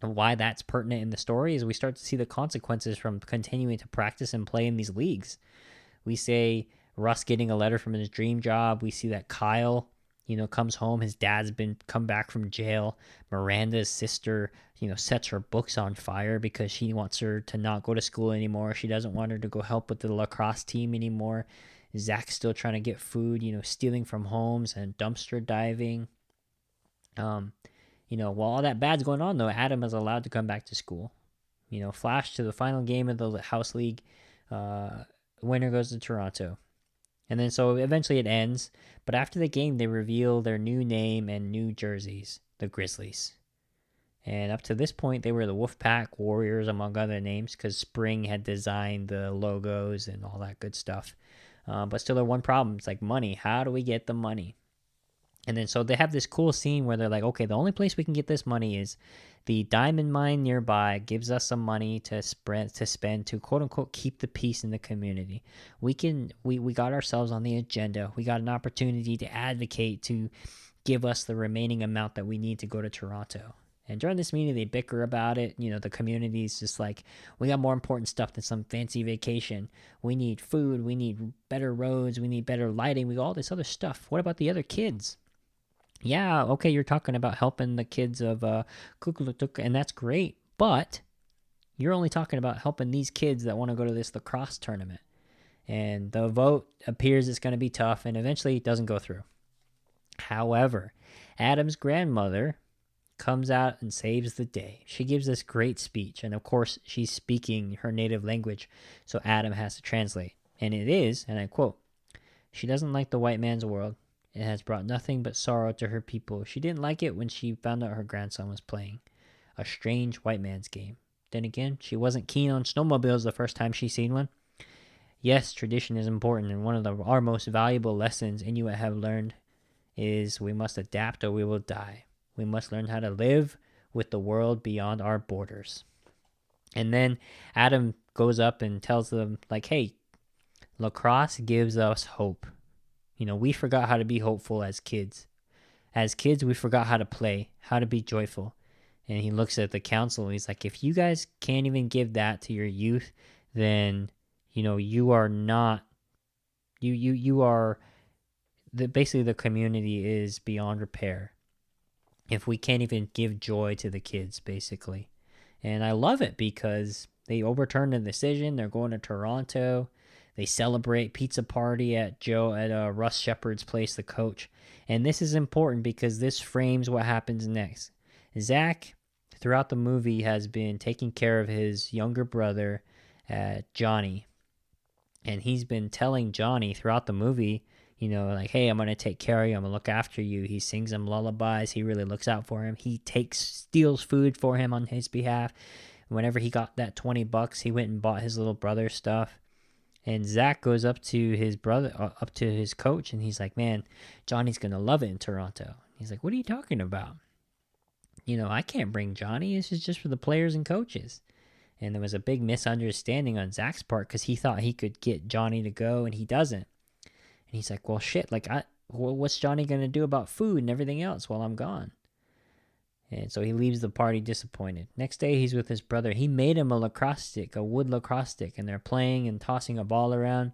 why that's pertinent in the story is we start to see the consequences from continuing to practice and play in these leagues. We say Russ getting a letter from his dream job. We see that Kyle, comes home. His dad's come back from jail. Miranda's sister, sets her books on fire because she wants her to not go to school anymore. She doesn't want her to go help with the lacrosse team anymore. Zach's still trying to get food, stealing from homes and dumpster diving. While all that bad's going on, though, Adam is allowed to come back to school. Flash to the final game of the House League. Winner goes to Toronto. And then so eventually it ends. But after the game, they reveal their new name and new jerseys, the Grizzlies. And up to this point, they were the Wolfpack Warriors, among other names, because Spring had designed the logos and all that good stuff. But still, there's one problem. It's like money. How do we get the money? And then so they have this cool scene where they're like, okay, the only place we can get this money is the diamond mine nearby gives us some money to spend to quote unquote keep the peace in the community. We got ourselves on the agenda. We got an opportunity to advocate to give us the remaining amount that we need to go to Toronto. And during this meeting, they bicker about it. The community's just like, we got more important stuff than some fancy vacation. We need food. We need better roads. We need better lighting. We got all this other stuff. What about the other kids? Yeah, okay, you're talking about helping the kids of Kukuluk, and that's great. But you're only talking about helping these kids that want to go to this lacrosse tournament. And the vote appears it's going to be tough, and eventually it doesn't go through. However, Adam's grandmother comes out and saves the day. She gives this great speech, and of course, she's speaking her native language, so Adam has to translate. And it is, and I quote, "She doesn't like the white man's world. It has brought nothing but sorrow to her people. She didn't like it when she found out her grandson was playing a strange white man's game. Then again, she wasn't keen on snowmobiles the first time she seen one. Yes, tradition is important, and one of our most valuable lessons Inuit have learned is we must adapt or we will die. We must learn how to live with the world beyond our borders." And then Adam goes up and tells them, like, hey, lacrosse gives us hope. We forgot how to be hopeful as kids. As kids, we forgot how to play, how to be joyful. And he looks at the council and he's like, if you guys can't even give that to your youth, then, you are not, you are basically the community is beyond repair if we can't even give joy to the kids, basically. And I love it because they overturned the decision. They're going to Toronto. They celebrate pizza party at Russ Sheppard's place, the coach. And this is important because this frames what happens next. Zach, throughout the movie, has been taking care of his younger brother, Johnny. And he's been telling Johnny throughout the movie, like, hey, I'm going to take care of you. I'm going to look after you. He sings him lullabies. He really looks out for him. He steals food for him on his behalf. Whenever he got that $20, he went and bought his little brother stuff. And Zach goes up to his coach, and he's like, man, Johnny's going to love it in Toronto. He's like, what are you talking about? I can't bring Johnny. This is just for the players and coaches. And there was a big misunderstanding on Zach's part because he thought he could get Johnny to go, and he doesn't. And he's like, well, shit, what's Johnny going to do about food and everything else while I'm gone? And so he leaves the party disappointed. Next day, he's with his brother. He made him a lacrosse stick, a wood lacrosse stick, and they're playing and tossing a ball around.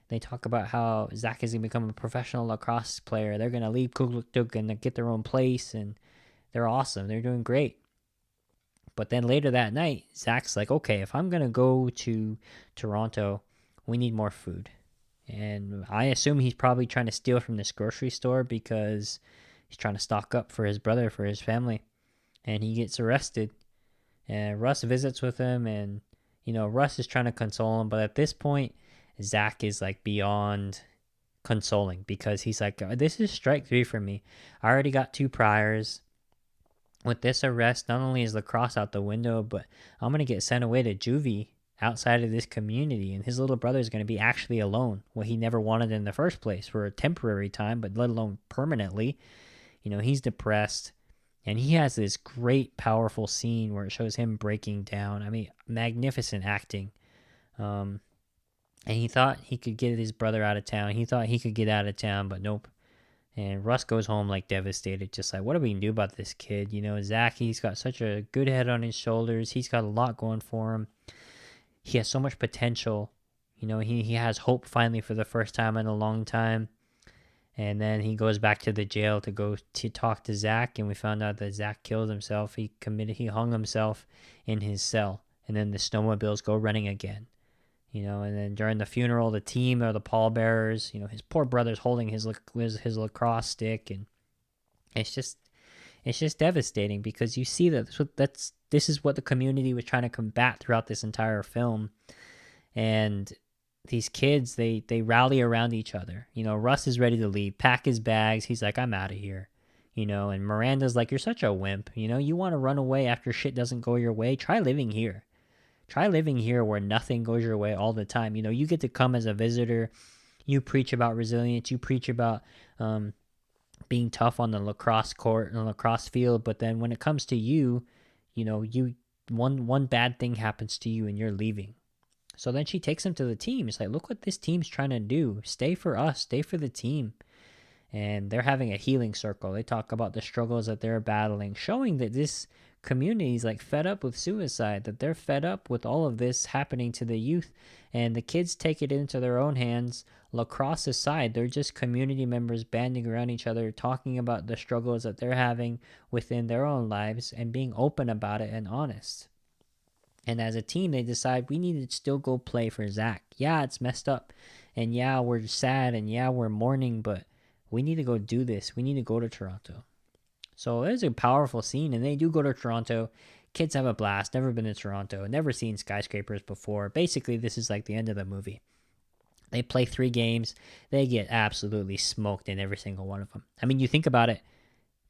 They talk about how Zach is going to become a professional lacrosse player. They're going to leave Kugluktuk and get their own place, and they're awesome. They're doing great. But then later that night, Zach's like, okay, if I'm going to go to Toronto, we need more food. And I assume he's probably trying to steal from this grocery store because he's trying to stock up for his brother, for his family. And he gets arrested. And Russ visits with him, and, Russ is trying to console him. But at this point, Zach is like beyond consoling because he's like, this is strike 3 for me. I already got 2 priors. With this arrest, not only is lacrosse out the window, but I'm going to get sent away to juvie outside of this community, and his little brother is going to be actually alone, what he never wanted in the first place for a temporary time, but let alone permanently. He's depressed, and he has this great, powerful scene where it shows him breaking down. I mean, magnificent acting. And he thought he could get his brother out of town. He thought he could get out of town, but nope. And Russ goes home like devastated, just like, what do we do about this kid? Zach, he's got such a good head on his shoulders. He's got a lot going for him. He has so much potential. He has hope finally for the first time in a long time. And then he goes back to the jail to go to talk to Zach, and we found out that Zach killed himself. He hung himself in his cell. And then the snowmobiles go running again. And then during the funeral, the team are the pallbearers. His poor brother's holding his lacrosse stick, and it's just devastating because you see that this is what the community was trying to combat throughout this entire film. And these kids, they rally around each other. Russ is ready to leave, pack his bags. He's like, I'm out of here. And Miranda's like, you're such a wimp. You want to run away after shit doesn't go your way? Try living here. Try living here where nothing goes your way all the time. You get to come as a visitor. You preach about resilience. You preach about being tough on the lacrosse court and the lacrosse field. But then when it comes to you, one bad thing happens to you and you're leaving. So then she takes him to the team. It's like, look what this team's trying to do. Stay for us. Stay for the team. And they're having a healing circle. They talk about the struggles that they're battling, showing that this community is like fed up with suicide, that they're fed up with all of this happening to the youth, and the kids take it into their own hands. Lacrosse aside, they're just community members banding around each other, talking about the struggles that they're having within their own lives and being open about it and honest. And as a team, they decide we need to still go play for Zach. Yeah, it's messed up, and yeah, we're sad, and yeah, we're mourning, but we need to go do this. We need to go to Toronto. So it's a powerful scene, and they do go to Toronto. Kids have a blast. Never been to Toronto. Never seen skyscrapers before. Basically, this is like the end of the movie. They play 3 games. They get absolutely smoked in every single one of them. I mean, you think about it,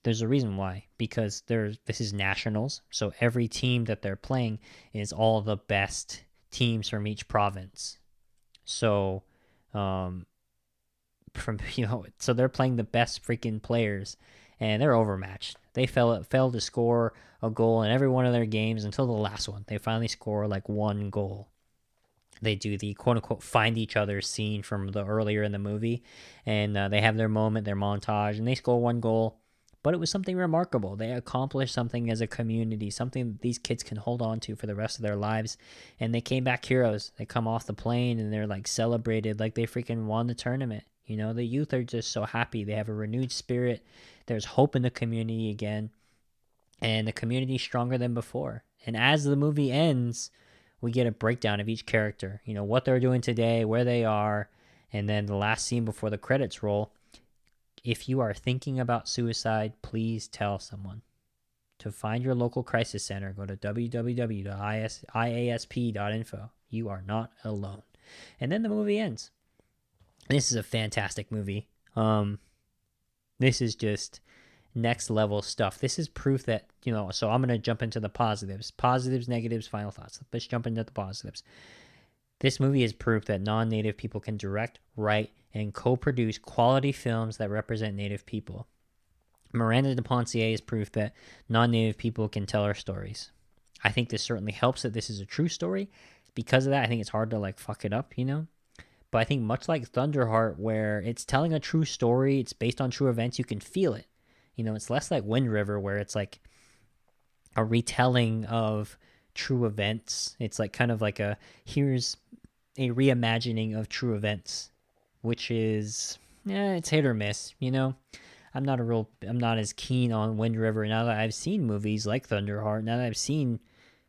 there's a reason why. Because this is nationals, so every team that they're playing is all the best teams from each province. So, so they're playing the best freaking players, and they're overmatched. They failed to score a goal in every one of their games until the last one. They finally score like 1 goal. They do the quote-unquote find each other scene from the earlier in the movie, and they have their moment, their montage, and they score 1 goal. But it was something remarkable. They accomplished something as a community, something that these kids can hold on to for the rest of their lives. And they came back heroes. They come off the plane and they're like celebrated like they freaking won the tournament. You know, the youth are just so happy. They have a renewed spirit. There's hope in the community again. And the community's stronger than before. And as the movie ends, we get a breakdown of each character. You know, what they're doing today, where they are, and then the last scene before the credits roll. If you are thinking about suicide, please tell someone. To find your local crisis center, go to www.iasp.info. You are not alone. And then the movie ends. This is a fantastic movie. This is just next level stuff. This is proof that, you know, so I'm going to jump into the positives. Positives, negatives, final thoughts. Let's jump into the positives. This movie is proof that non-native people can direct, write, and co-produce quality films that represent native people. Miranda De Pencier is proof that non-native people can tell our stories. I think this certainly helps that this is a true story. Because of that, I think it's hard to like fuck it up, you know? But I think much like Thunderheart, where it's telling a true story, it's based on true events, you can feel it. You know, it's less like Wind River, where it's like a retelling of true events. It's like kind of like here's a reimagining of true events, which is, it's hit or miss, you know? I'm not as keen on Wind River now that I've seen movies like Thunderheart, now that I've seen,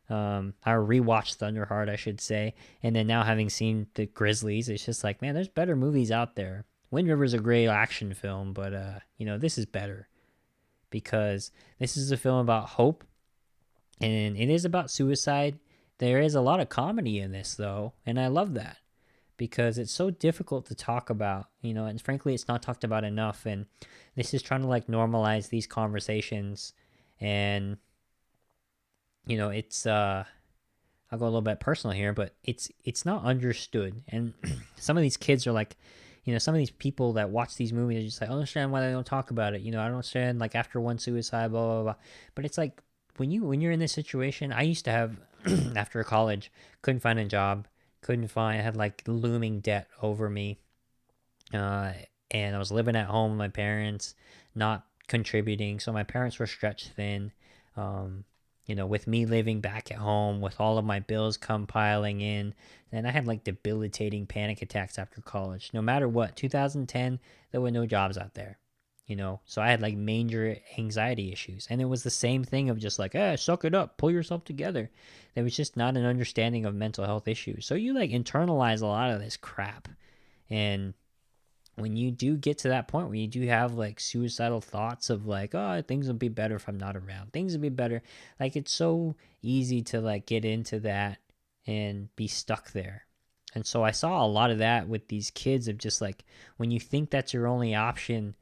I rewatched Thunderheart, I should say, and then now having seen the Grizzlies, it's just like, man, there's better movies out there. Wind River's a great action film, but, you know, this is better. Because this is a film about hope, and it is about suicide. There is a lot of comedy in this, though, and I love that. Because it's so difficult to talk about, you know, and frankly, it's not talked about enough, and this is trying to, like, normalize these conversations, and, you know, it's, I'll go a little bit personal here, but it's not understood, and some of these kids are like, you know, some of these people that watch these movies are just like, I don't understand why they don't talk about it. You know, I don't understand, like, after one suicide, blah, blah, blah. But it's like, when you're in this situation, I used to have, after college, couldn't find a job, I had, like, looming debt over me. And I was living at home with my parents, not contributing. So my parents were stretched thin. You know, with me living back at home, with all of my bills compiling in, and I had like debilitating panic attacks after college. No matter what, 2010, there were no jobs out there, you know, so I had like major anxiety issues. And it was the same thing of just like, suck it up, pull yourself together. There was just not an understanding of mental health issues. So you like internalize a lot of this crap. And when you do get to that point where you do have like suicidal thoughts of like, oh, things would be better if I'm not around, things would be better, like it's so easy to like get into that and be stuck there. And so I saw a lot of that with these kids of just like, when you think that's your only option,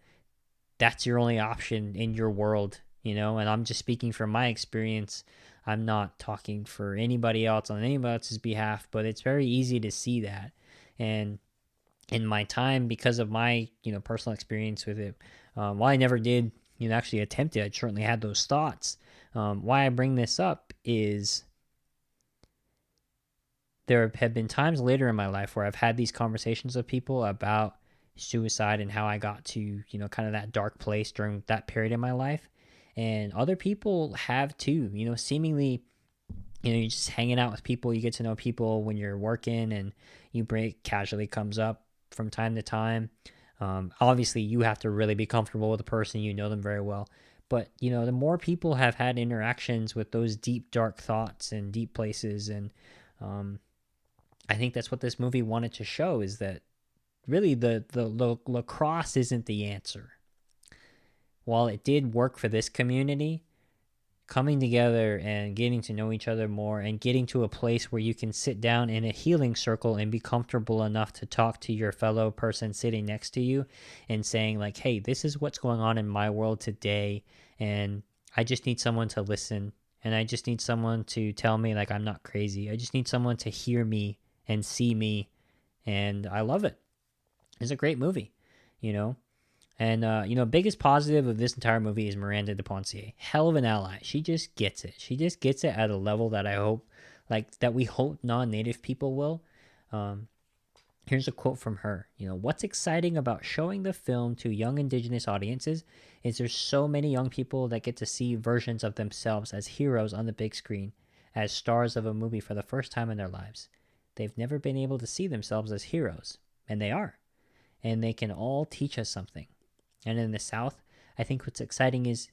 that's your only option in your world, you know. And I'm just speaking from my experience. I'm not talking for anybody else on anybody else's behalf, but it's very easy to see that. And in my time, because of my, you know, personal experience with it, while I never did, you know, actually attempt it, I certainly had those thoughts. Why I bring this up is there have been times later in my life where I've had these conversations with people about suicide and how I got to, you know, kind of that dark place during that period in my life. And other people have too, you know, seemingly, you know, you're just hanging out with people, you get to know people when you're working, and you break casually comes up from time to time. Obviously you have to really be comfortable with the person, you know them very well, but you know, the more people have had interactions with those deep dark thoughts and deep places, and I think that's what this movie wanted to show, is that really the lacrosse isn't the answer. While it did work for this community, coming together and getting to know each other more and getting to a place where you can sit down in a healing circle and be comfortable enough to talk to your fellow person sitting next to you and saying like, hey, this is what's going on in my world today, and I just need someone to listen, and I just need someone to tell me like I'm not crazy. I just need someone to hear me and see me, and I love it. It's a great movie, you know. And, you know, biggest positive of this entire movie is Miranda De Pencier. Hell of an ally. She just gets it. She just gets it at a level that I hope, like, that we hope non-native people will. Here's a quote from her. You know, what's exciting about showing the film to young Indigenous audiences is there's so many young people that get to see versions of themselves as heroes on the big screen, as stars of a movie for the first time in their lives. They've never been able to see themselves as heroes, and they are. and they can all teach us something. And in the South, I think what's exciting is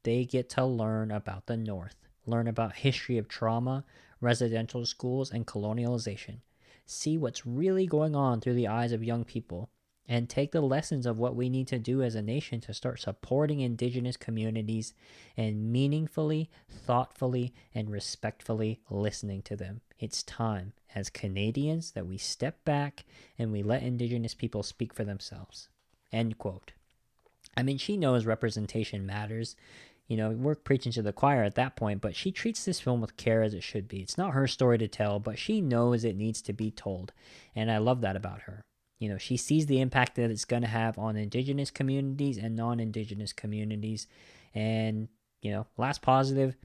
they get to learn about the North, learn about history of trauma, residential schools, and colonialization. See what's really going on through the eyes of young people, and take the lessons of what we need to do as a nation to start supporting Indigenous communities and meaningfully, thoughtfully, and respectfully listening to them. It's time, as Canadians, that we step back and we let Indigenous people speak for themselves. End quote. I mean, she knows representation matters. You know, we're preaching to the choir at that point, but she treats this film with care, as it should be. It's not her story to tell, but she knows it needs to be told, and I love that about her. You know, she sees the impact that it's going to have on Indigenous communities and non-Indigenous communities. And, you know, last positive,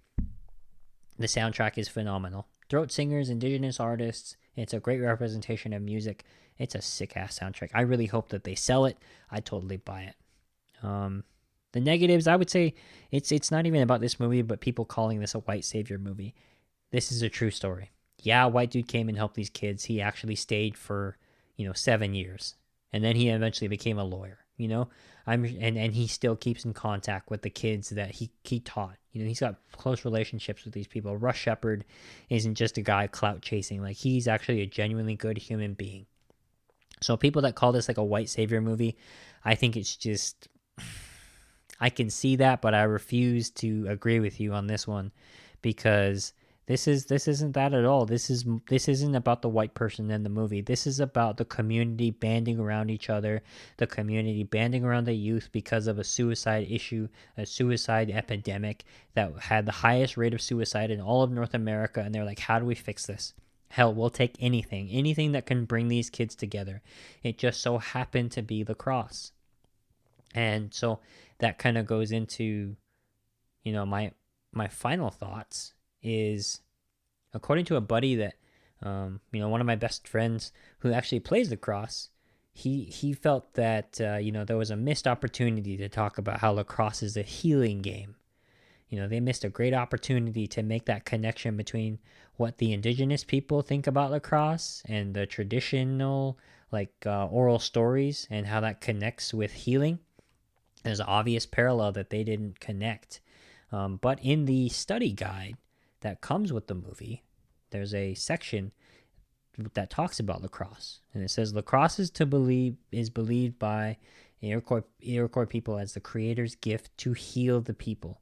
the soundtrack is phenomenal. Throat singers, Indigenous artists, it's a great representation of music. It's a sick-ass soundtrack. I really hope that they sell it. I totally buy it. The negatives, I would say, it's not even about this movie, but people calling this a white savior movie. This is a true story. Yeah, a white dude came and helped these kids. He actually stayed for 7 years, and then he eventually became a lawyer. And he still keeps in contact with the kids that he taught. He's got close relationships with these people. Russ Sheppard isn't just a guy clout chasing. Like, he's actually a genuinely good human being. So people that call this like a white savior movie, I think it's just, I can see that, but I refuse to agree with you on this one, because this isn't that at all. This isn't about the white person in the movie. This is about the community banding around each other, the community banding around the youth because of a suicide issue, a suicide epidemic that had the highest rate of suicide in all of North America. And they're like, how do we fix this? Hell, we'll take anything that can bring these kids together. It just so happened to be lacrosse. And so that kind of goes into, my final thoughts is, according to a buddy that, one of my best friends who actually plays lacrosse, he felt that, there was a missed opportunity to talk about how lacrosse is a healing game. They missed a great opportunity to make that connection between what the Indigenous people think about lacrosse and the traditional, oral stories, and how that connects with healing. There's an obvious parallel that they didn't connect. But in the study guide that comes with the movie, there's a section that talks about lacrosse, and it says lacrosse is believed by Iroquois people as the creator's gift to heal the people.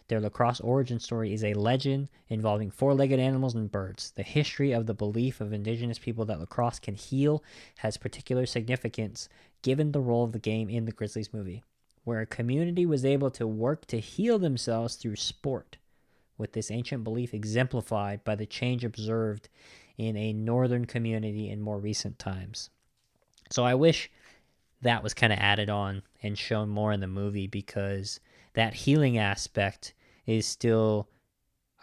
Their lacrosse origin story is a legend involving four-legged animals and birds. The history of the belief of Indigenous people that lacrosse can heal has particular significance given the role of the game in the Grizzlies movie, where a community was able to work to heal themselves through sport, with this ancient belief exemplified by the change observed in a northern community in more recent times. So I wish that was kind of added on and shown more in the movie, because that healing aspect is still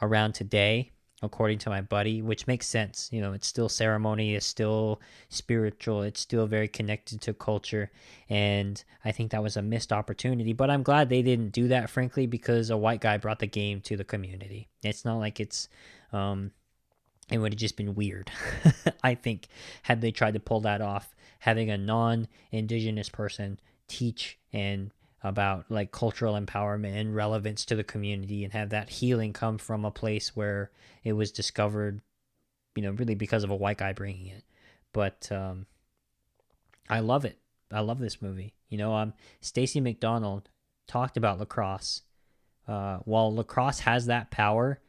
around today, according to my buddy, which makes sense. It's still ceremony, it's still spiritual, it's still very connected to culture, and I think that was a missed opportunity. But I'm glad they didn't do that, frankly, because a white guy brought the game to the community. It's not like it would have just been weird, I think, had they tried to pull that off, having a non-Indigenous person teach and about cultural empowerment and relevance to the community, and have that healing come from a place where it was discovered, really because of a white guy bringing it. But I love it. I love this movie. Stacey McDonald talked about lacrosse. While lacrosse has that power,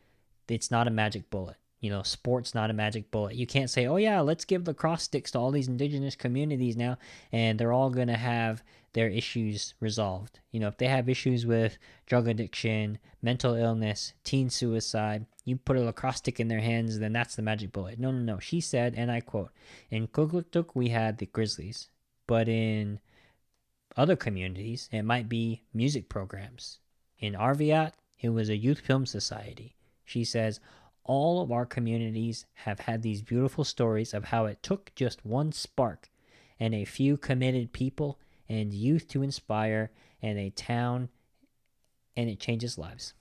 it's not a magic bullet. Sport's not a magic bullet. You can't say, oh yeah, let's give lacrosse sticks to all these Indigenous communities now, and they're all going to have their issues resolved. If they have issues with drug addiction, mental illness, teen suicide, you put a lacrosse stick in their hands, then that's the magic bullet. No. She said, and I quote, in Kugluktuk we had the Grizzlies, but in other communities, it might be music programs. In Arviat, it was a youth film society. She says, all of our communities have had these beautiful stories of how it took just one spark and a few committed people and youth to inspire and a town, and it changes lives.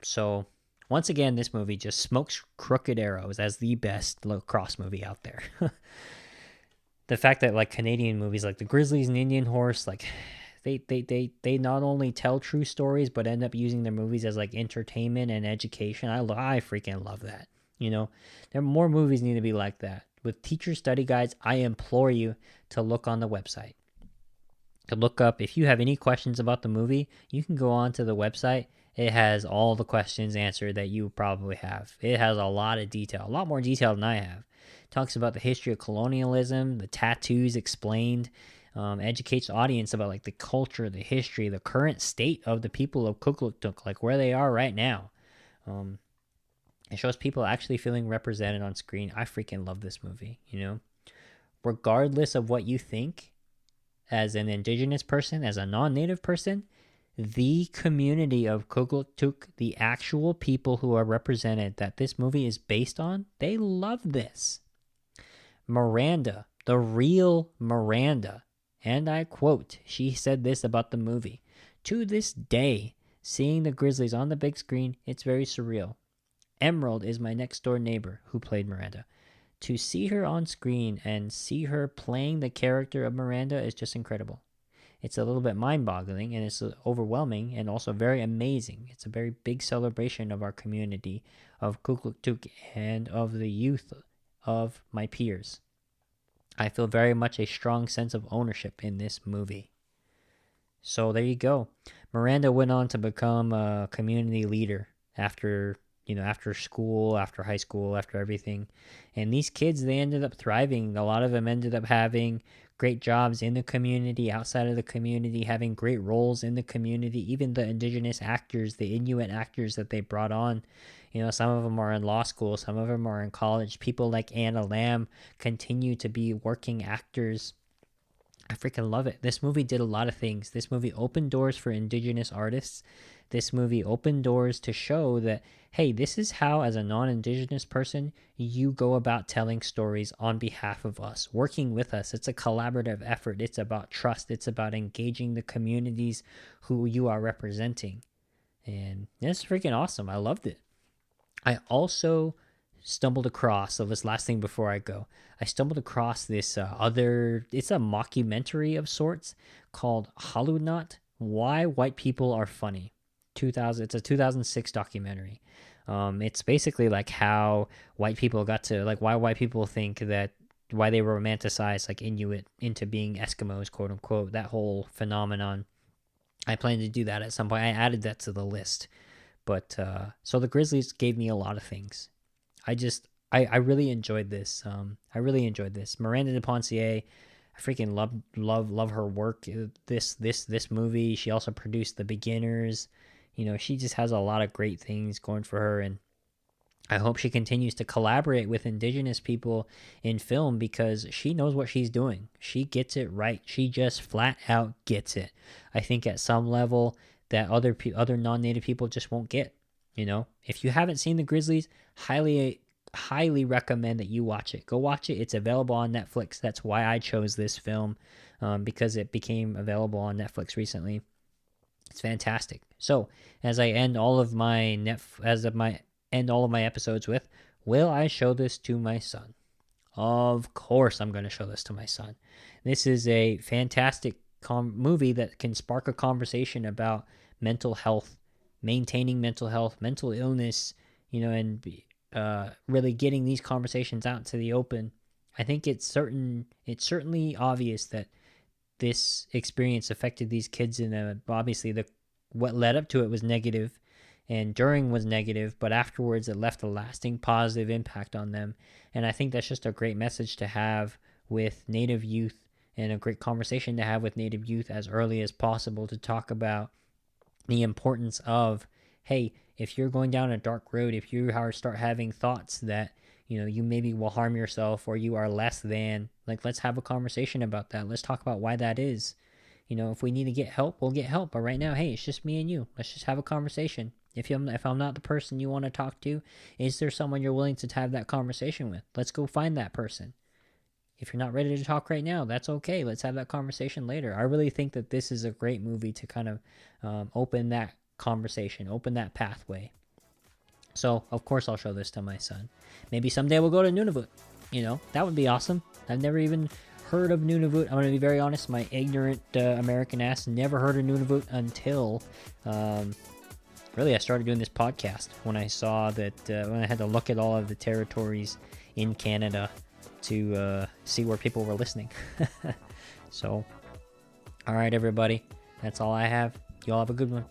So, once again, this movie just smokes crooked arrows as the best lacrosse movie out there. the fact that like Canadian movies like the Grizzlies and Indian Horse, like they not only tell true stories but end up using their movies as like entertainment and education. I freaking love that. There more movies need to be like that. With teacher study guides, I implore you to look on the website. To look up, if you have any questions about the movie, you can go on to the website. It has all the questions answered that you probably have. It has a lot of detail, a lot more detail than I have. It talks about the history of colonialism, the tattoos explained, educates the audience about like the culture, the history, the current state of the people of Kugluktuk, like where they are right now. It shows people actually feeling represented on screen. I freaking love this movie, Regardless of what you think, as an Indigenous person, as a non-Native person, the community of Kugluktuk, the actual people who are represented that this movie is based on, they love this. Miranda, the real Miranda, and I quote, she said this about the movie: "To this day, seeing the Grizzlies on the big screen, it's very surreal. Emerald is my next door neighbor," who played Miranda. "To see her on screen and see her playing the character of Miranda is just incredible. It's a little bit mind-boggling and it's overwhelming and also very amazing. It's a very big celebration of our community of Kugluktuk and of the youth of my peers. I feel very much a strong sense of ownership in this movie." So there you go. Miranda went on to become a community leader after school, after high school, after everything. And these kids, they ended up thriving. A lot of them ended up having great jobs in the community, outside of the community, having great roles in the community. Even the Indigenous actors, the Inuit actors that they brought on, some of them are in law school, some of them are in college. People like Anna Lamb continue to be working actors. I freaking love it. This movie did a lot of things. This movie opened doors for Indigenous artists. This movie opened doors to show that, hey, this is how, as a non-Indigenous person, you go about telling stories on behalf of us, working with us. It's a collaborative effort. It's about trust. It's about engaging the communities who you are representing. And it's freaking awesome. I loved it. I also stumbled across, so this last thing before I go, I stumbled across this it's a mockumentary of sorts called Halunat, Why White People Are Funny. It's a 2006 documentary. It's basically like how white people got to, like why white people think that, why they romanticize like Inuit into being Eskimos, quote unquote, that whole phenomenon. I plan to do that at some point. I added that to the list. But so the Grizzlies gave me a lot of things. I really enjoyed this. Miranda De Pencier, I freaking love her work. This movie. She also produced The Beginners. She just has a lot of great things going for her, and I hope she continues to collaborate with Indigenous people in film because she knows what she's doing. She gets it right. She just flat out gets it. I think at some level that other non-Native people just won't get. If you haven't seen the Grizzlies, highly recommend that you watch it. Go watch it. It's available on Netflix. That's why I chose this film, because it became available on Netflix recently. It's fantastic. So, as I end all of my episodes with, will I show this to my son? Of course I'm going to show this to my son. This is a fantastic movie that can spark a conversation about mental health, maintaining mental health, mental illness, and really getting these conversations out to the open. I think it's certainly obvious that this experience affected these kids obviously what led up to it was negative and during was negative, but afterwards it left a lasting positive impact on them. And I think that's just a great message to have with Native youth and a great conversation to have with Native youth as early as possible to talk about the importance of, hey, if you're going down a dark road, if you start having thoughts that, you maybe will harm yourself or you are less than, like, let's have a conversation about that. Let's talk about why that is. If we need to get help, we'll get help. But right now, hey, it's just me and you. Let's just have a conversation. If I'm not the person you want to talk to, is there someone you're willing to have that conversation with? Let's go find that person. If you're not ready to talk right now, that's okay. Let's have that conversation later. I really think that this is a great movie to kind of open that conversation, open that pathway. So, of course, I'll show this to my son. Maybe someday we'll go to Nunavut. That would be awesome. I've never even heard of Nunavut. I'm going to be very honest, my ignorant American ass never heard of Nunavut until really I started doing this podcast, when I saw that, when I had to look at all of the territories in Canada to see where people were listening. So, all right, everybody, that's all I have. Y'all have a good one.